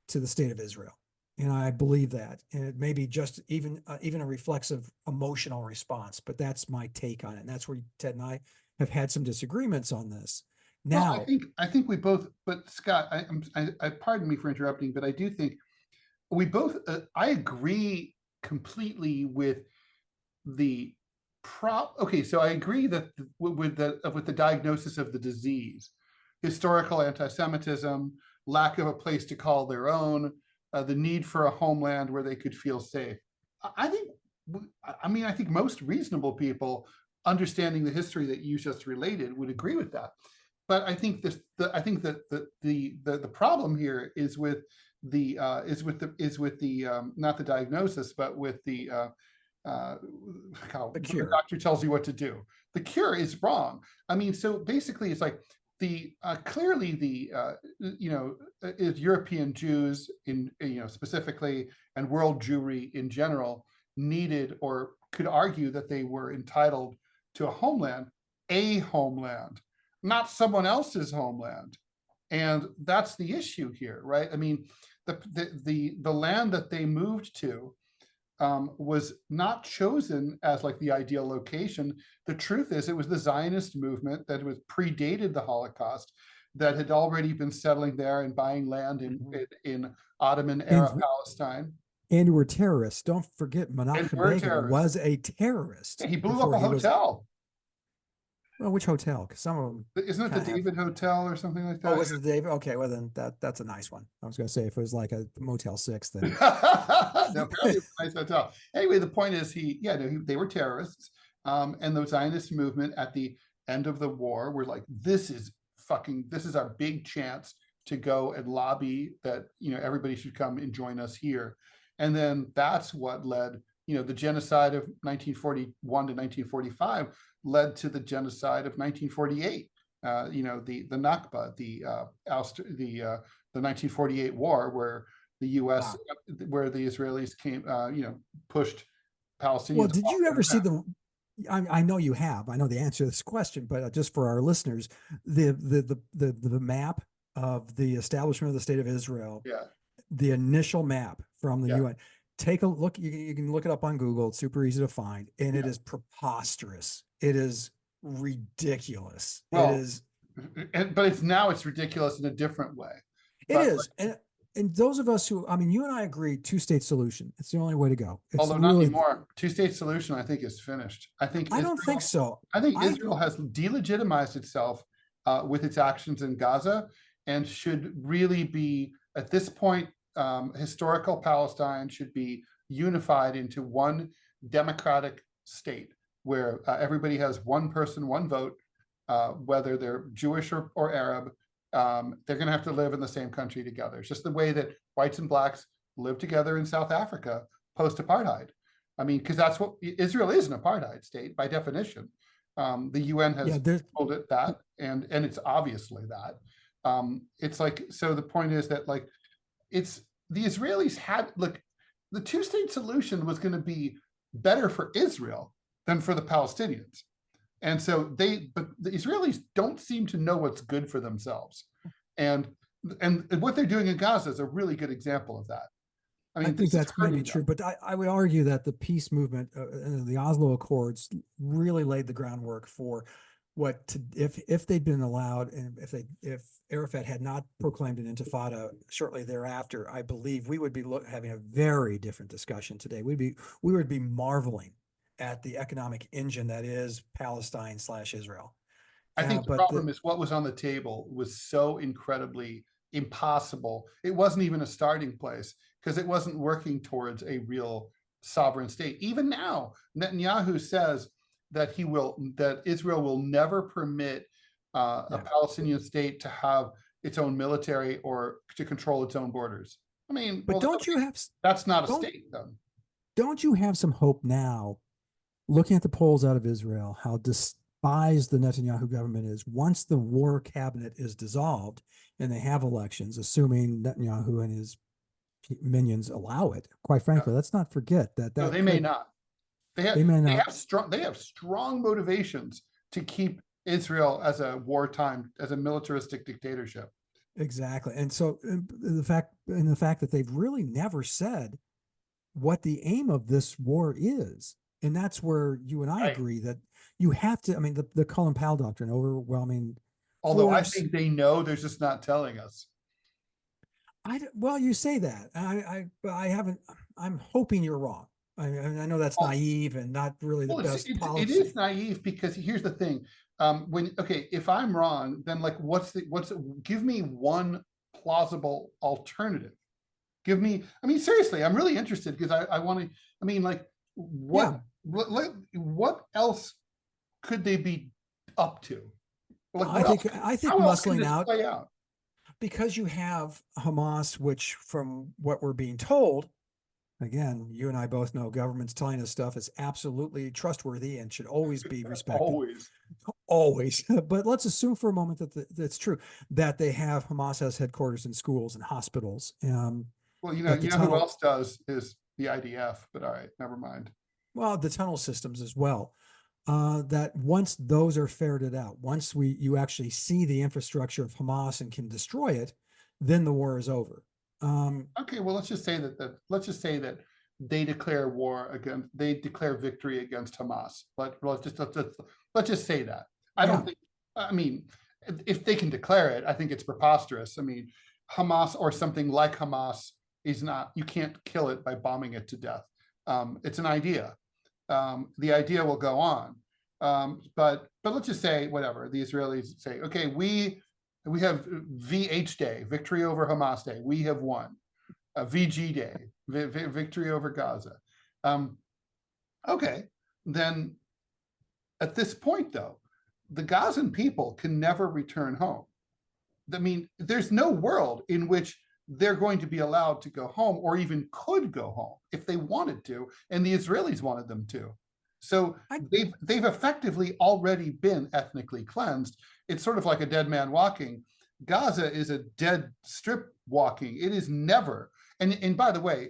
to the state of Israel. And I believe that. And it may be just even a reflexive emotional response, but that's my take on it. And that's where Ted and I have had some disagreements on this. Now, well, I think we both, but Scott, I pardon me for interrupting, but I do think we both, I agree completely with the okay, so I agree that with the diagnosis of the disease, historical anti-Semitism, lack of a place to call their own, the need for a homeland where they could feel safe. I think most reasonable people understanding the history that you just related would agree with that. But I think the problem here is with the not the diagnosis, but with the cure. The doctor tells you what to do. The cure is wrong. I mean, so basically, it's like clearly the European Jews in specifically, and world Jewry in general, needed or could argue that they were entitled to a homeland, not someone else's homeland. And that's the issue here, right? I mean, the land that they moved to was not chosen as like the ideal location. The truth is, it was the Zionist movement that was predated the Holocaust, that had already been settling there and buying land in Ottoman era Palestine. And were terrorists. Don't forget, Menachem Begin was a terrorist. He blew up a hotel. Well, which hotel? Because some of them isn't it the David Hotel or something like that? Oh, was it the David? Okay, well then that's a nice one. I was going to say if it was like a Motel 6, then no, apparently it's a nice hotel. Anyway, the point is they were terrorists, and the Zionist movement at the end of the war were like, this is our big chance to go and lobby that everybody should come and join us here, and then that's what led the genocide of 1941 to 1945 led to the genocide of 1948. The Nakba, the 1948 war, where the U.S. where the Israelis came, pushed Palestinians. Well, did you ever see the? I know you have. I know the answer to this question, but just for our listeners, the map of the establishment of the state of Israel. Yeah. The initial map from the UN. Take a look. You can look it up on Google. It's super easy to find, and it is preposterous. It is ridiculous. Well, it is, but it's ridiculous in a different way. It is, and those of us who, you and I agree, two-state solution. It's the only way to go. Although not anymore. Two-state solution, I think, is finished. I don't think so. I think Israel has delegitimized itself with its actions in Gaza, and should really be, at this point, historical Palestine should be unified into one democratic state where everybody has one person, one vote, whether they're Jewish or Arab. They're going to have to live in the same country together. It's just the way that whites and blacks live together in South Africa post-apartheid. Because that's what Israel is, an apartheid state by definition. The UN has told it that, and it's obviously that. It's like, so the point is that it's the Israelis had, the two-state solution was going to be better for Israel than for the Palestinians. And so but the Israelis don't seem to know what's good for themselves. And what they're doing in Gaza is a really good example of that. I think that's maybe true, but I would argue that the peace movement, the Oslo Accords, really laid the groundwork for if they'd been allowed, and if Arafat had not proclaimed an intifada shortly thereafter, I believe we would be having a very different discussion today. We would be marveling at the economic engine that is Palestine/Israel. I think the problem is what was on the table was so incredibly impossible. It wasn't even a starting place, because it wasn't working towards a real sovereign state. Even now, Netanyahu says that Israel will never permit a Palestinian state to have its own military or to control its own borders. But that's not a state, then. Don't you have some hope now, looking at the polls out of Israel, how despised the Netanyahu government is once the war cabinet is dissolved and they have elections, assuming Netanyahu and minions allow it. Quite frankly, let's not forget that. No, they may not. They have strong motivations to keep Israel as a militaristic dictatorship. Exactly. And so the fact that they've really never said what the aim of this war is. And that's where you and I agree that you have to, the Colin Powell doctrine, overwhelming. Although force, I think they know, they're just not telling us. Well, you say that. I haven't, I'm hoping you're wrong. I know that's naive and not really the best policy. It is naive, because here's the thing. If I'm wrong, then give me one plausible alternative. Give me, seriously, I'm really interested, because I want to, what else could they be up to? I think muscling out, because you have Hamas, which, from what we're being told, again, you and I both know governments telling us stuff is absolutely trustworthy and should always be respected. always, but let's assume for a moment that that's true, that they have Hamas has headquarters in schools and hospitals. Well, That the you know who tunnel, else does is the IDF, but all right, never mind. well, the tunnel systems as well. That once those are ferreted out, once you actually see the infrastructure of Hamas and can destroy it, then the war is over. Okay, well, let's just say that they declare they declare victory against Hamas. Let's just say that. I mean, if they can declare it, I think it's preposterous. I mean, Hamas or something like Hamas is not, you can't kill it by bombing it to death. It's an idea. The idea will go on. But let's just say, whatever, the Israelis say, okay, we have VH Day, victory over Hamas Day. We have won. VG Day, victory over Gaza. Okay, then at this point, though, the Gazan people can never return home. I mean, there's no world in which they're going to be allowed to go home or even could go home if they wanted to, and the Israelis wanted them to. So they've effectively already been ethnically cleansed. It's sort of like a dead man walking. Gaza is a dead strip walking. It is never. And by the way,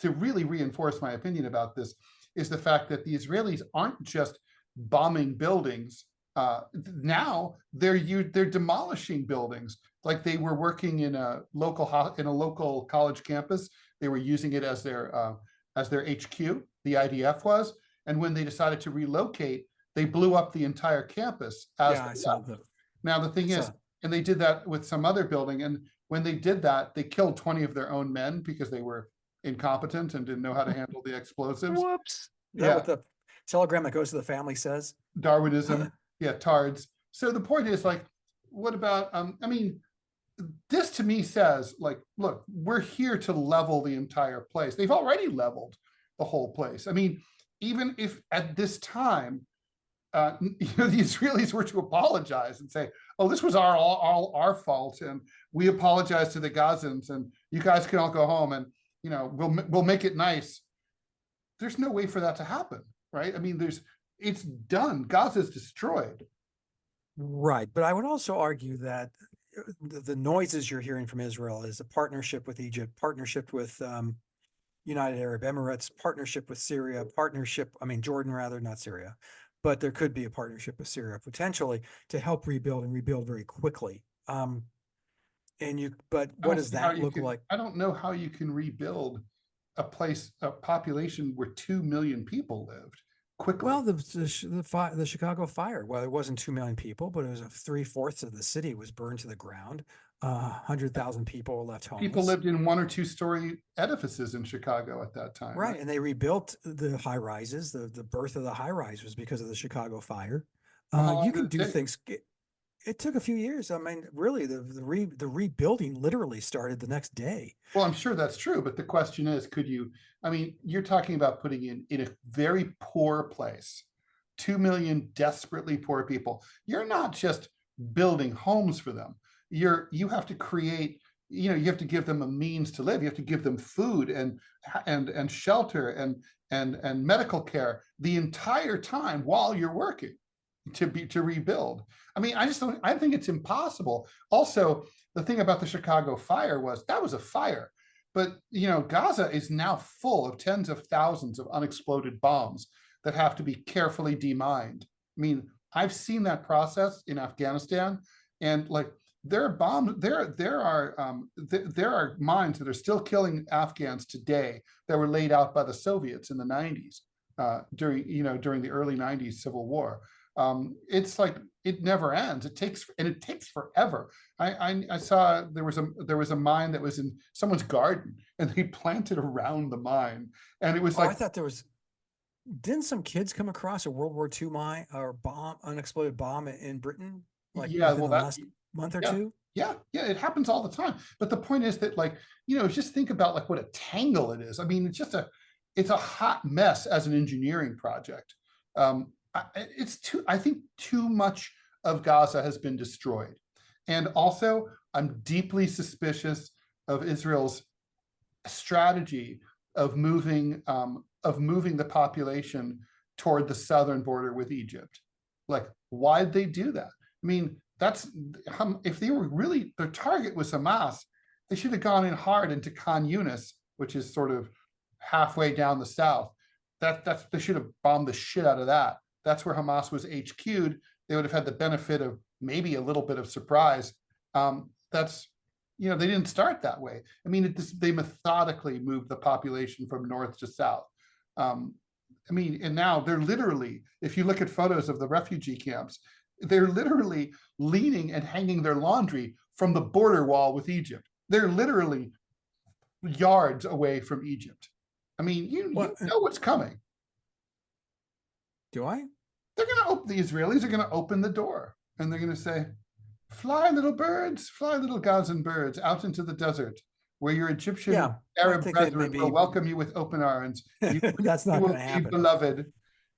to really reinforce my opinion about this is the fact that the Israelis aren't just bombing buildings. Now they're demolishing buildings. Like they were working in a local college campus. They were using it as their HQ. The IDF was. And when they decided to relocate, they blew up the entire campus. Now the thing is, and they did that with some other building. And when they did that, they killed 20 of their own men because they were incompetent and didn't know how to handle the explosives. Whoops. Is that what the telegram that goes to the family says? Darwinism. Yeah, tards. So the point is, like, what about, I mean, this to me says, like, look, we're here to level the entire place. They've already leveled the whole place. I mean, even if at this time, the Israelis were to apologize and say, "Oh, this was all our fault, and we apologize to the Gazans, and you guys can all go home, and we'll make it nice." There's no way for that to happen, right? I mean, it's done. Gaza's destroyed. Right, but I would also argue that the noises you're hearing from Israel is a partnership with Egypt, partnership with United Arab Emirates, partnership with Syria, Jordan rather, not Syria, but there could be a partnership with Syria potentially to help rebuild and rebuild very quickly. But what does that look like? I don't know how you can rebuild a population where 2 million people lived quickly. Well, the Chicago fire, well, it wasn't 2 million people, but it was 3/4 of the city was burned to the ground. 100,000 people were left homeless. People lived in 1 or 2 story edifices in Chicago at that time. Right. And they rebuilt the high rises. The birth of the high rise was because of the Chicago fire. You can do things. It took a few years. I mean, really, the rebuilding literally started the next day. Well, I'm sure that's true. But the question is, you're talking about putting in a very poor place, 2 million desperately poor people. You're not just building homes for them. You have to create, you have to give them a means to live. You have to give them food and shelter and medical care the entire time while you're working to rebuild. I mean, I think it's impossible. Also, the thing about the Chicago fire was that was a fire, but Gaza is now full of tens of thousands of unexploded bombs that have to be carefully demined. I mean, I've seen that process in Afghanistan, and like there are bombs, there are mines that are still killing Afghans today that were laid out by the Soviets in the 90s during the early 90s civil war. It's like it never ends. It takes forever. I saw there was a mine that was in someone's garden, and they planted around the mine, and it was I thought there was. Didn't some kids come across a World War II mine or unexploded bomb in Britain? Like the last month or two? Yeah, it happens all the time. But the point is that, like, just think about like what a tangle it is. I mean, it's a hot mess as an engineering project. I think too much of Gaza has been destroyed. And also, I'm deeply suspicious of Israel's strategy of moving the population toward the southern border with Egypt. Like, why'd they do that? I mean, that's if they were really, their target was Hamas, they should have gone in hard into Khan Yunis, which is sort of halfway down the south. They should have bombed the shit out of that. That's where Hamas was HQ'd. They would have had the benefit of maybe a little bit of surprise. They didn't start that way. I mean, they methodically moved the population from north to south. And now they're literally, if you look at photos of the refugee camps, they're literally leaning and hanging their laundry from the border wall with Egypt. They're literally yards away from Egypt. I mean, you know what's coming. Do I? They're going to open, the Israelis are going to open the door and they're going to say, fly little birds, fly little Gazan birds out into the desert where your Egyptian Arab brethren will welcome you with open arms. That's not going to happen. Beloved.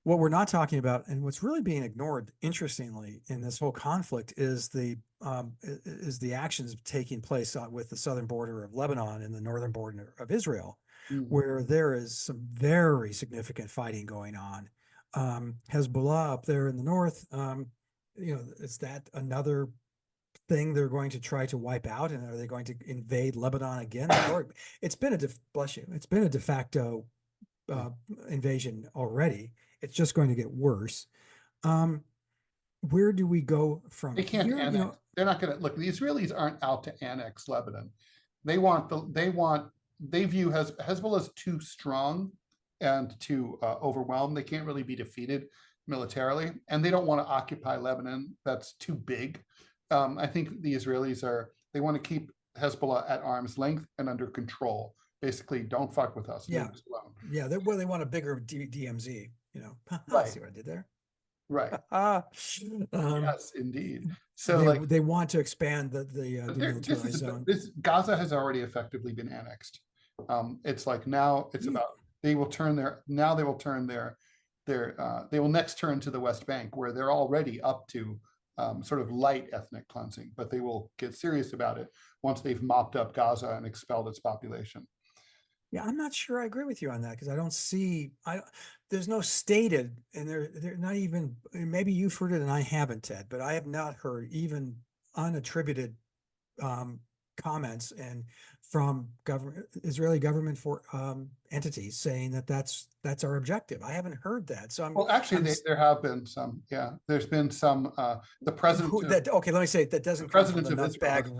What we're not talking about, and what's really being ignored, interestingly, in this whole conflict is the actions taking place with the southern border of Lebanon and the northern border of Israel, where there is some very significant fighting going on. Hezbollah up there in the north, is that another thing they're going to try to wipe out, and are they going to invade Lebanon again? It's been a de facto invasion already. It's just going to get worse. Where do we go from here? They can't annex. They're not going to look. The Israelis aren't out to annex Lebanon. They view Hezbollah as too strong and too overwhelmed. They can't really be defeated militarily, and they don't want to occupy Lebanon. That's too big. I think the Israelis they want to keep Hezbollah at arm's length and under control. Basically, don't fuck with us. Yeah. They want a bigger DMZ. Right. See what I did there? Right. Yes, indeed. So they want to expand the militarized zone. Gaza has already effectively been annexed. It's like now it's about they will next turn to the West Bank, where they're already up to sort of light ethnic cleansing, but they will get serious about it once they've mopped up Gaza and expelled its population. Yeah, I'm not sure I agree with you on that, because I don't see, there's no stated, and they're not even, maybe you've heard it and I haven't, Ted, but I have not heard even unattributed comments and from Israeli government for entities saying that's our objective. I haven't heard that. So there have been some. Yeah, there's been some. The president. Let me say that doesn't come from the nutbag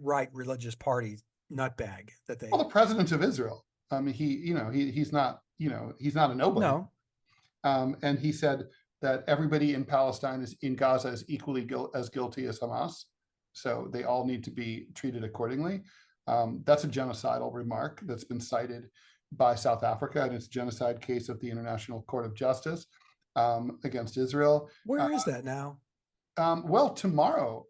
right religious party nutbag that they. Well, the president of Israel. I mean, he's not a nobody. No. And he said that everybody in Palestine in Gaza is equally as guilty as Hamas. So they all need to be treated accordingly. That's a genocidal remark that's been cited by South Africa in its genocide case of the International Court of Justice against Israel. Where is that now? Well, tomorrow.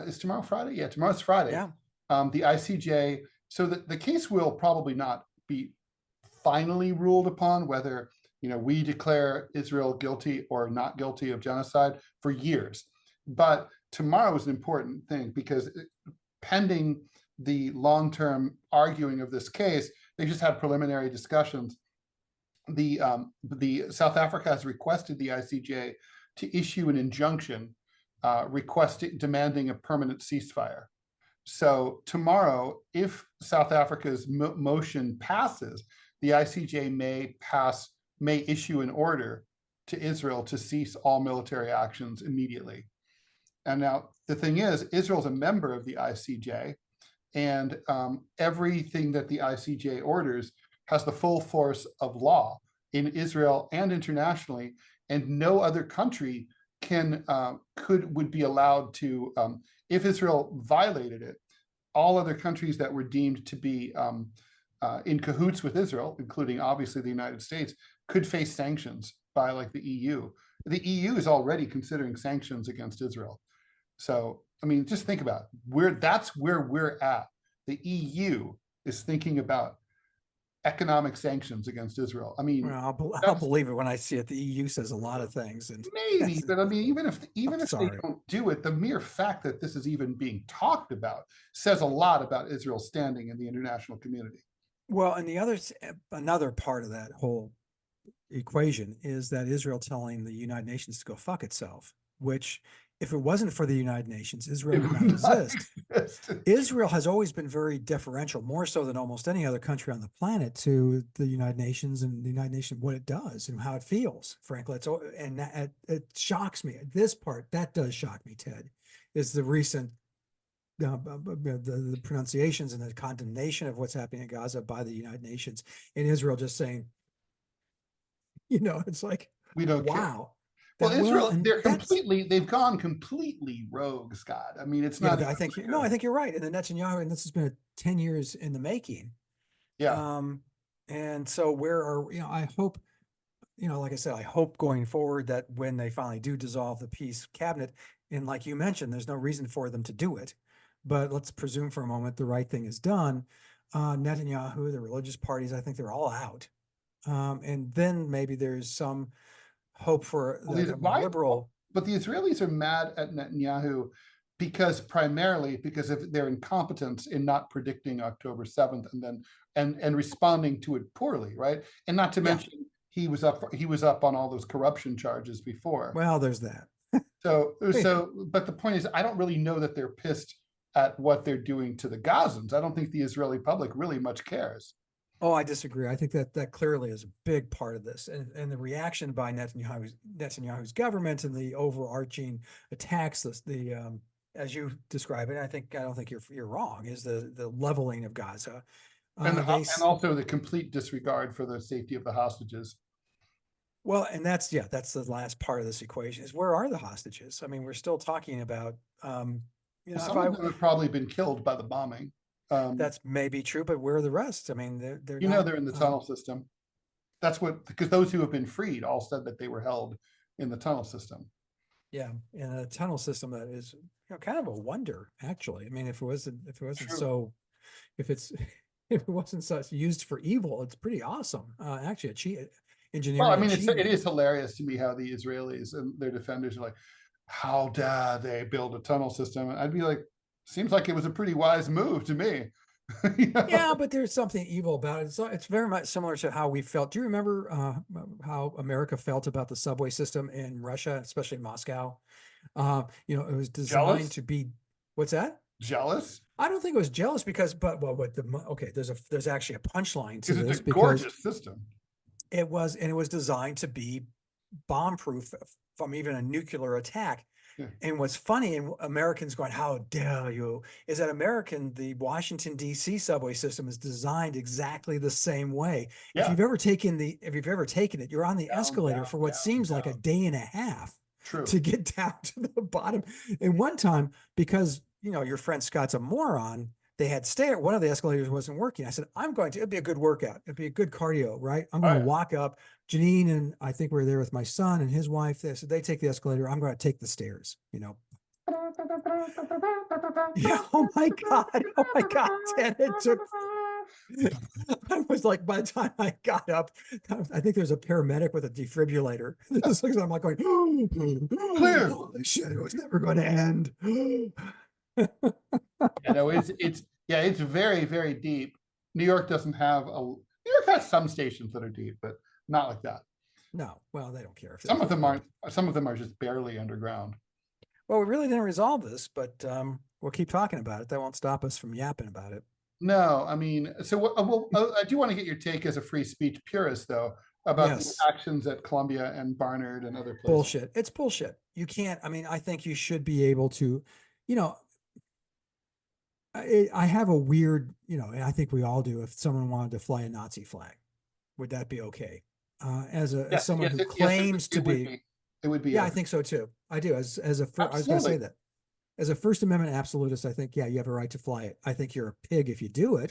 Is tomorrow Friday? Yeah, tomorrow's Friday. Yeah. The ICJ, so the case will probably not be finally ruled upon, whether we declare Israel guilty or not guilty of genocide for years. But tomorrow is an important thing, because pending the long-term arguing of this case, they just had preliminary discussions. The South Africa has requested the ICJ to issue an injunction demanding a permanent ceasefire. So tomorrow, if South Africa's motion passes, the ICJ may issue an order to Israel to cease all military actions immediately. And now the thing is, Israel's a member of the ICJ, and everything that the ICJ orders has the full force of law in Israel and internationally, and no other country would be allowed to, if Israel violated it, all other countries that were deemed to be in cahoots with Israel, including obviously the United States, could face sanctions by the EU. The EU is already considering sanctions against Israel. So, I mean, just think about it. That's where we're at. The EU is thinking about economic sanctions against Israel. I mean, I'll believe it when I see it. The EU says a lot of things, and maybe, but I mean, even if they don't do it, the mere fact that this is even being talked about says a lot about Israel's standing in the international community. Well, and another part of that whole equation is that Israel telling the United Nations to go fuck itself. which if it wasn't for the United Nations, Israel would not exist. Israel has always been very deferential, more so than almost any other country on the planet, to the United Nations and the United Nations, what it does and how it feels, frankly. It shocks me. This part, that does shock me, Ted, is the recent the pronunciations and the condemnation of what's happening in Gaza by the United Nations, and Israel just saying, it's like, we don't wow. Care. Well, Israel, they've gone completely rogue, Scott. I mean, it's not. Yeah, I think you're right. And then Netanyahu, and this has been 10 years in the making. Yeah. And so I hope, like I said, I hope going forward that when they finally do dissolve the peace cabinet, and like you mentioned, there's no reason for them to do it, but let's presume for a moment the right thing is done. Netanyahu, the religious parties, I think they're all out. And then maybe there's some hope for liberal. But the Israelis are mad at Netanyahu primarily because of their incompetence in not predicting October 7th and responding to it poorly, right? And not to mention he was up on all those corruption charges before. Well, there's that. But the point is, I don't really know that they're pissed at what they're doing to the Gazans. I don't think the Israeli public really much cares. Oh, I disagree. I think that clearly is a big part of this, and the reaction by Netanyahu's government and the overarching attacks, as you describe it, I don't think you're wrong, is the leveling of Gaza, and also the complete disregard for the safety of the hostages. Well, and that's the last part of this equation is, where are the hostages? I mean, we're still talking about some of them have probably been killed by the bombing. That's maybe true, but where are the rest? I mean, they're they're in the tunnel system. That's because those who have been freed all said that they were held in the tunnel system. Yeah, in a tunnel system that is kind of a wonder, actually. I mean, if it wasn't such used for evil, it's pretty awesome. Actually, engineering. Well, I mean, it is hilarious to me how the Israelis and their defenders are like, how dare they build a tunnel system? And I'd be like, seems like it was a pretty wise move to me. Yeah, but there's something evil about it. So it's very much similar to how we felt. Do you remember how America felt about the subway system in Russia, especially in Moscow? It was designed to be. What's that? Jealous? I don't think it was jealous there's actually a punchline to this. It's a gorgeous system. It was designed to be bomb-proof from even a nuclear attack. Yeah. And what's funny, and Americans going, how dare you, is that the Washington, D.C. subway system is designed exactly the same way. Yeah. If you've ever taken it, you're on the escalator for what seems like a day and a half. True. To get down to the bottom. And one time, because your friend Scott's a moron, they had one of the escalators wasn't working. I said, it'd be a good workout. It'd be a good cardio, right? I'm going to walk up. Janine and I think we're there with my son and his wife. They said, they take the escalator. I'm going to take the stairs, Yeah, oh my God, Ted, it took. I was like, by the time I got up, I think there's a paramedic with a defibrillator. I'm like going, clear. Holy shit, it was never going to end. It's very, very deep. New York has some stations that are deep, but not like that. No, well, they don't care. Some of them are just barely underground. Well, we really didn't resolve this, but we'll keep talking about it. That won't stop us from yapping about it. No, I mean, so I do want to get your take as a free speech purist, though, about the actions at Columbia and Barnard and other places. Bullshit. It's bullshit. You can't. I mean, I think you should be able to, I have a weird, and I think we all do. If someone wanted to fly a Nazi flag, would that be okay? As someone who claims to be, it would be. Yeah, I think so too. I do. I was going to say that. As a First Amendment absolutist, I think, you have a right to fly it. I think you're a pig if you do it.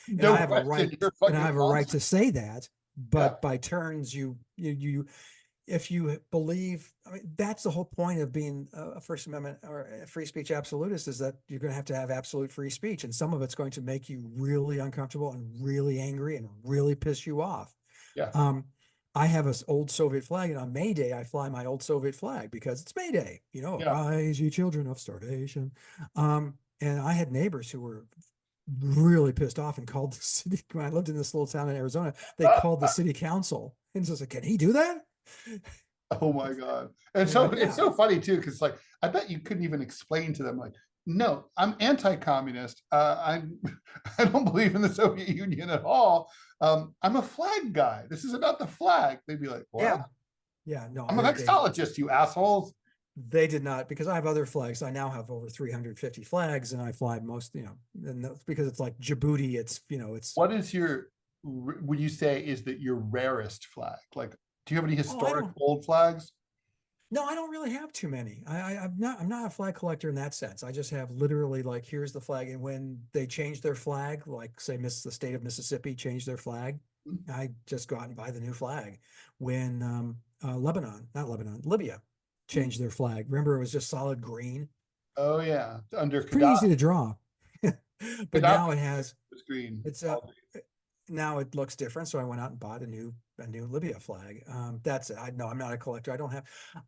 And I have a right to say that. But by turns, if you believe, that's the whole point of being a First Amendment or a free speech absolutist, is that you're going to have absolute free speech. And some of it's going to make you really uncomfortable and really angry and really piss you off. Yeah. I have an old Soviet flag, and on May Day, I fly my old Soviet flag because it's May Day, Rise, ye children of starvation. And I had neighbors who were really pissed off and called the city. When I lived in this little town in Arizona, they called the city council and just like, can he do that? Oh my God. And You so know, it's so funny too, because like I bet you couldn't even explain to them, like, no, I'm anti-communist. I'm I don't believe in the Soviet Union at all. I'm a flag guy. This is about the flag. They'd be like, what? yeah, yeah. No, I'm a vexillologist, you assholes. they did not, because I have other flags. I now have over 350 flags, and I fly most, and that's because it's like Djibouti. It's, it's. What is your, would you say is that your rarest flag? Like, do you have any Oh, I historic don't. old flags? No, I don't really have too many. I'm not a flag collector in that sense. I just have literally like, here's the flag. And when they change their flag, like say the state of Mississippi changed their flag, I just go out and buy the new flag. When Libya changed their flag. Remember, it was just solid green. Oh yeah, under Pretty easy Gaddafi. to draw. But now Gaddafi it has, was green. it's now it looks different. So I went out and bought a new Libya flag. That's it. I'm not a collector. I don't have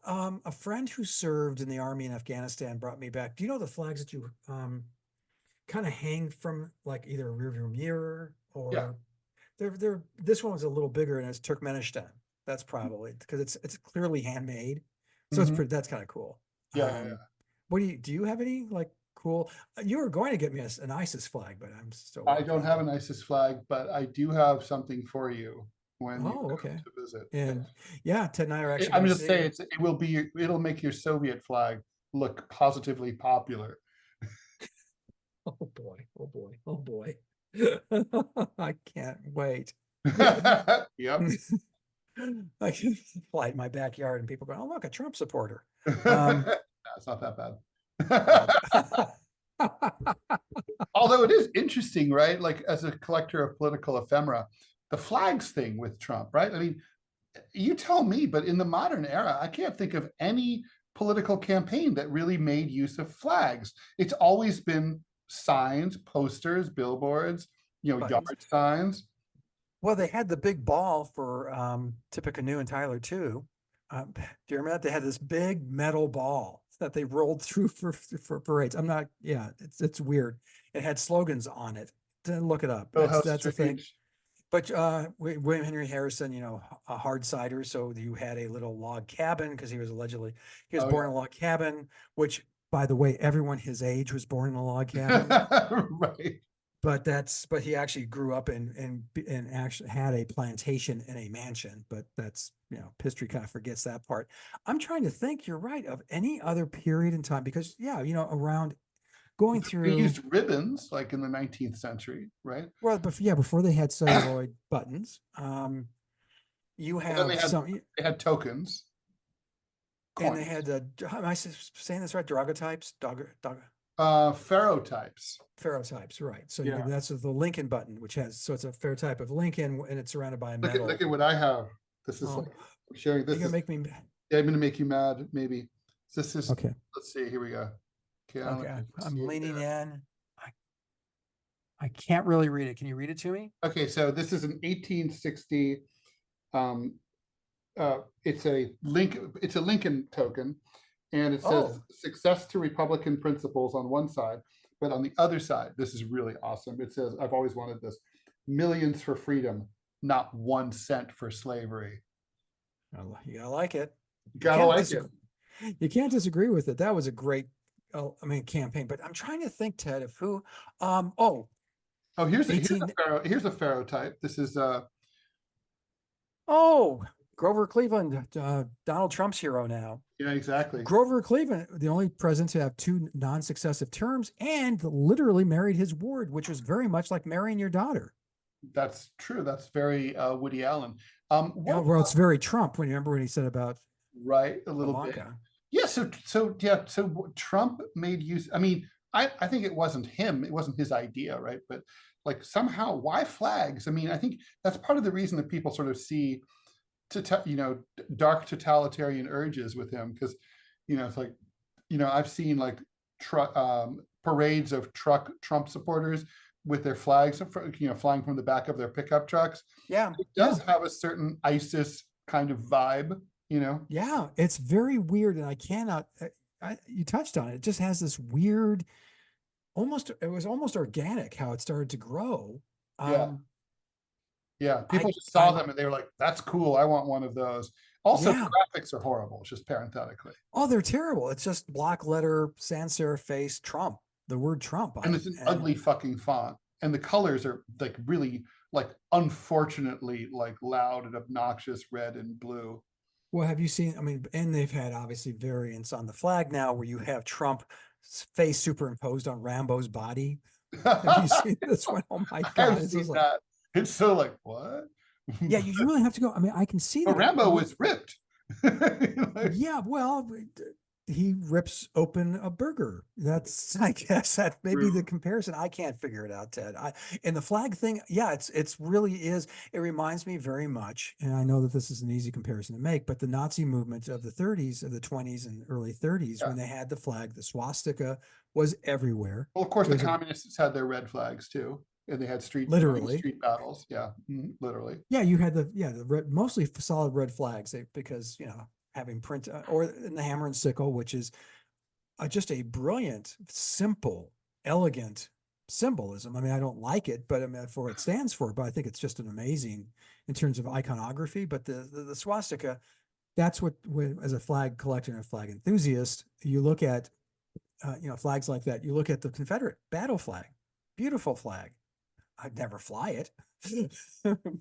a friend who served in the army in Afghanistan brought me back. Do you know the flags that you kind of hang from like either a rearview mirror or Yeah. they're this one was a little bigger and it's Turkmenistan. That's probably because it's clearly handmade. So it's pretty, that's kind of cool. Yeah. What do you have any like cool? You were going to get me an ISIS flag, but I'm still. I don't have an ISIS flag, but I do have something for you when you come Okay. to visit. And yeah, Ted and I are actually. I'm just saying it'll make your Soviet flag look positively popular. Oh boy! Oh boy! Oh boy! I can't wait. Yep. I can fly in my backyard and people go, "Oh look, a Trump supporter." It's not that bad. Although it is interesting, right? Like as a collector of political ephemera, the flags thing with Trump, right? I mean, you tell me, but in the modern era, I can't think of any political campaign that really made use of flags. It's always been signs, posters, billboards, yard signs. Well, they had the big ball for Tippecanoe and Tyler too. Do you remember that? They had this big metal ball that they rolled through for parades. It's weird. It had slogans on it. Look it up. That's a thing. But William Henry Harrison, a hard cider. So you had a little log cabin because he was born in a log cabin, which, by the way, everyone his age was born in a log cabin. Right. But he actually grew up and actually had a plantation in a mansion. But that's, history kind of forgets that part. I'm trying to think, you're right, of any other period in time because, around going through. They used ribbons like in the 19th century, right? Well, before they had celluloid buttons, you have they had tokens. Coins. And they had am I saying this right? Daguerreotypes, ferrotypes. Ferrotypes, right? So that's the Lincoln button, which has it's a ferrotype of Lincoln, and it's surrounded by a metal. Look at what I have. This is like I'm sharing. This is make me. Yeah, I'm going to make you mad. Maybe this is okay. Let's see. Here we go. Okay, I'm leaning in. I can't really read it. Can you read it to me? Okay, so this is an 1860. It's a Lincoln token, and it says "Success to Republican Principles" on one side, but on the other side, this is really awesome. It says, "I've always wanted this: millions for freedom, not 1 cent for slavery." You gotta like it. You can't disagree with it. That was a great. Campaign, but I'm trying to think, Ted, of who. Here's a ferrotype. This is Grover Cleveland, Donald Trump's hero now. Yeah, exactly. Grover Cleveland, the only president to have 2 non-successive terms, and literally married his ward, which was very much like marrying your daughter. That's true. That's very Woody Allen. It's very Trump. Remember when he said about a little bit. Yeah. So Trump made use. I mean, I think it wasn't him. It wasn't his idea, right? But like somehow, why flags? I mean, I think that's part of the reason that people sort of see, dark totalitarian urges with him, because, it's like, I've seen like parades of Trump supporters with their flags, flying from the back of their pickup trucks. Yeah, it does have a certain ISIS kind of vibe. Yeah, it's very weird, and I cannot. You touched on it. It just has this weird, it was almost organic how it started to grow. Yeah. People just saw them and they were like, "That's cool. I want one of those." Also, Yeah. the graphics are horrible, just parenthetically. Oh, they're terrible. It's just block letter, sans serif face, Trump, the word Trump. And it's an ugly fucking font. And the colors are like really, like, unfortunately, like loud and obnoxious red and blue. Well, have you seen, I mean, and they've had obviously variants on the flag now where you have Trump's face superimposed on Rambo's body. Have you seen this one? Oh my God. I've seen that. It's so like, what? Yeah, you really have to go. I mean, I can see But that. Rambo was ripped. Like, yeah, well, he rips open a burger. That's, I guess, that may be the comparison. I can't figure it out, Ted. And the flag thing, yeah, it's really is. It reminds me very much, and I know that this is an easy comparison to make, but the Nazi movement of the 30s, of the 20s and early 30s, when they had the flag, the swastika was everywhere. Well, of course, the communists had their red flags too, and they had street battles. Yeah, literally. Yeah, you had the red, mostly solid red flags because having print or in the hammer and sickle, which is just a brilliant, simple, elegant symbolism. I mean, I don't like it, but I mean, for what it stands for, but I think it's just an amazing in terms of iconography. But the swastika, that's what, as a flag collector and a flag enthusiast, you look at, flags like that. You look at the Confederate battle flag, beautiful flag. I'd never fly it,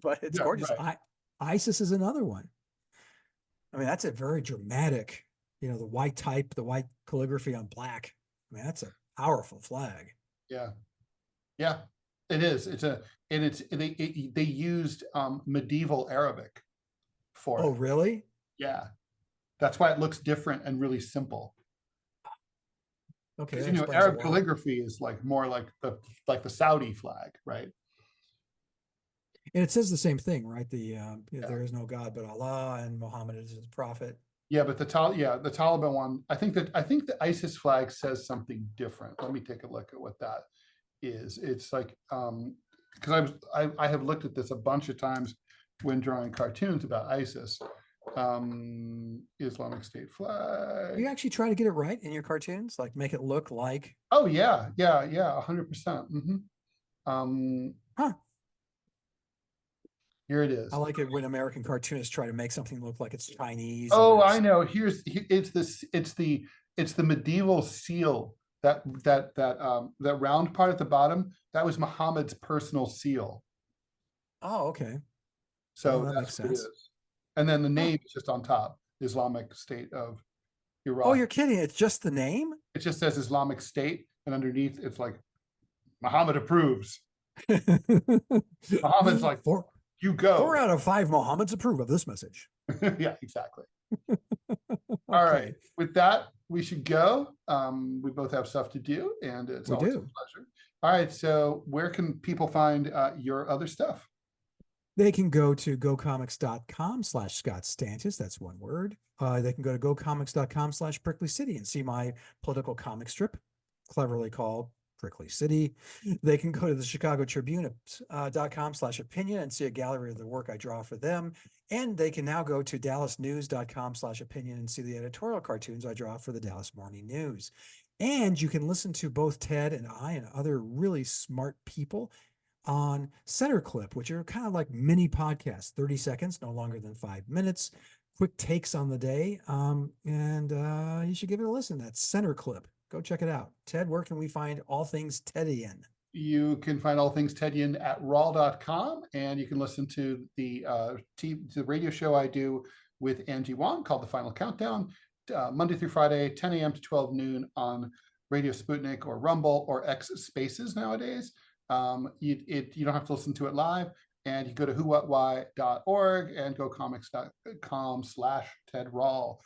but it's gorgeous. Right. ISIS is another one. I mean, that's a very dramatic, the white type, the white calligraphy on black. I mean, that's a powerful flag. Yeah. Yeah, it is. They used medieval Arabic for it. Oh, really? Yeah. That's why it looks different and really simple. Okay. Arab calligraphy is like more like the Saudi flag, right? And it says the same thing, right? There is no God but Allah, and Muhammad is his prophet. Yeah, but the Taliban one, I think the ISIS flag says something different. Let me take a look at what that is. It's like because I have looked at this a bunch of times when drawing cartoons about ISIS. Islamic State flag. You actually try to get it right in your cartoons, like make it look like. Oh yeah, 100%. Huh. Here it is. I like it when American cartoonists try to make something look like it's Chinese. Oh, I know. It's the medieval seal. That round part at the bottom, that was Muhammad's personal seal. Oh, okay. So that makes sense. And then the name is just on top, Islamic State of Iraq. Oh, you're kidding. It's just the name? It just says Islamic State, and underneath it's like, Muhammad approves. Muhammad's like, you go. 4 out of 5 Muhammads approve of this message. Yeah, exactly. All right. With that, we should go. We both have stuff to do, and it's always a pleasure. All right. So where can people find your other stuff? They can go to gocomics.com/Scott Stantis. That's one word. They can go to gocomics.com/Prickly City and see my political comic strip, cleverly called Prickly City. They can go to the Chicago Tribune.com/opinion and see a gallery of the work I draw for them. And they can now go to dallasnews.com/opinion and see the editorial cartoons I draw for the Dallas Morning News. And you can listen to both Ted and I and other really smart people on Center Clip, which are kind of like mini podcasts, 30 seconds, no longer than 5 minutes, quick takes on the day. And you should give it a listen. That's Center Clip. Go check it out. Ted, where can we find all things Tedian? You can find all things Tedian at raw.com, and you can listen to the radio show I do with Angie Wong called The Final Countdown, Monday through Friday, 10 a.m. to 12 noon on Radio Sputnik or Rumble or X Spaces nowadays. You don't have to listen to it live, and you go to whowhatwhy.org and gocomics.com/Ted Rall.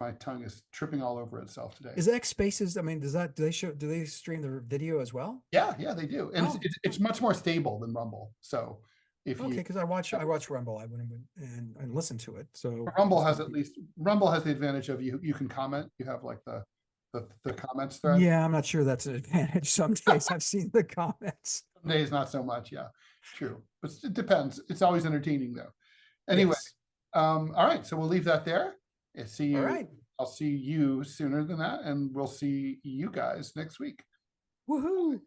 My tongue is tripping all over itself today. Is X Spaces? I mean, do they stream the video as well? Yeah, they do, and it's much more stable than Rumble. So because I watch Rumble, I went and listen to it. So Rumble has the advantage of you can comment. You have like the comments thread. Yeah, I'm not sure that's an advantage. Some days I've seen the comments. Some days not so much. Yeah, true. But it depends. It's always entertaining though. Anyway, yes. All right. So we'll leave that there. And see you. All right. I'll see you sooner than that, and we'll see you guys next week. Woohoo!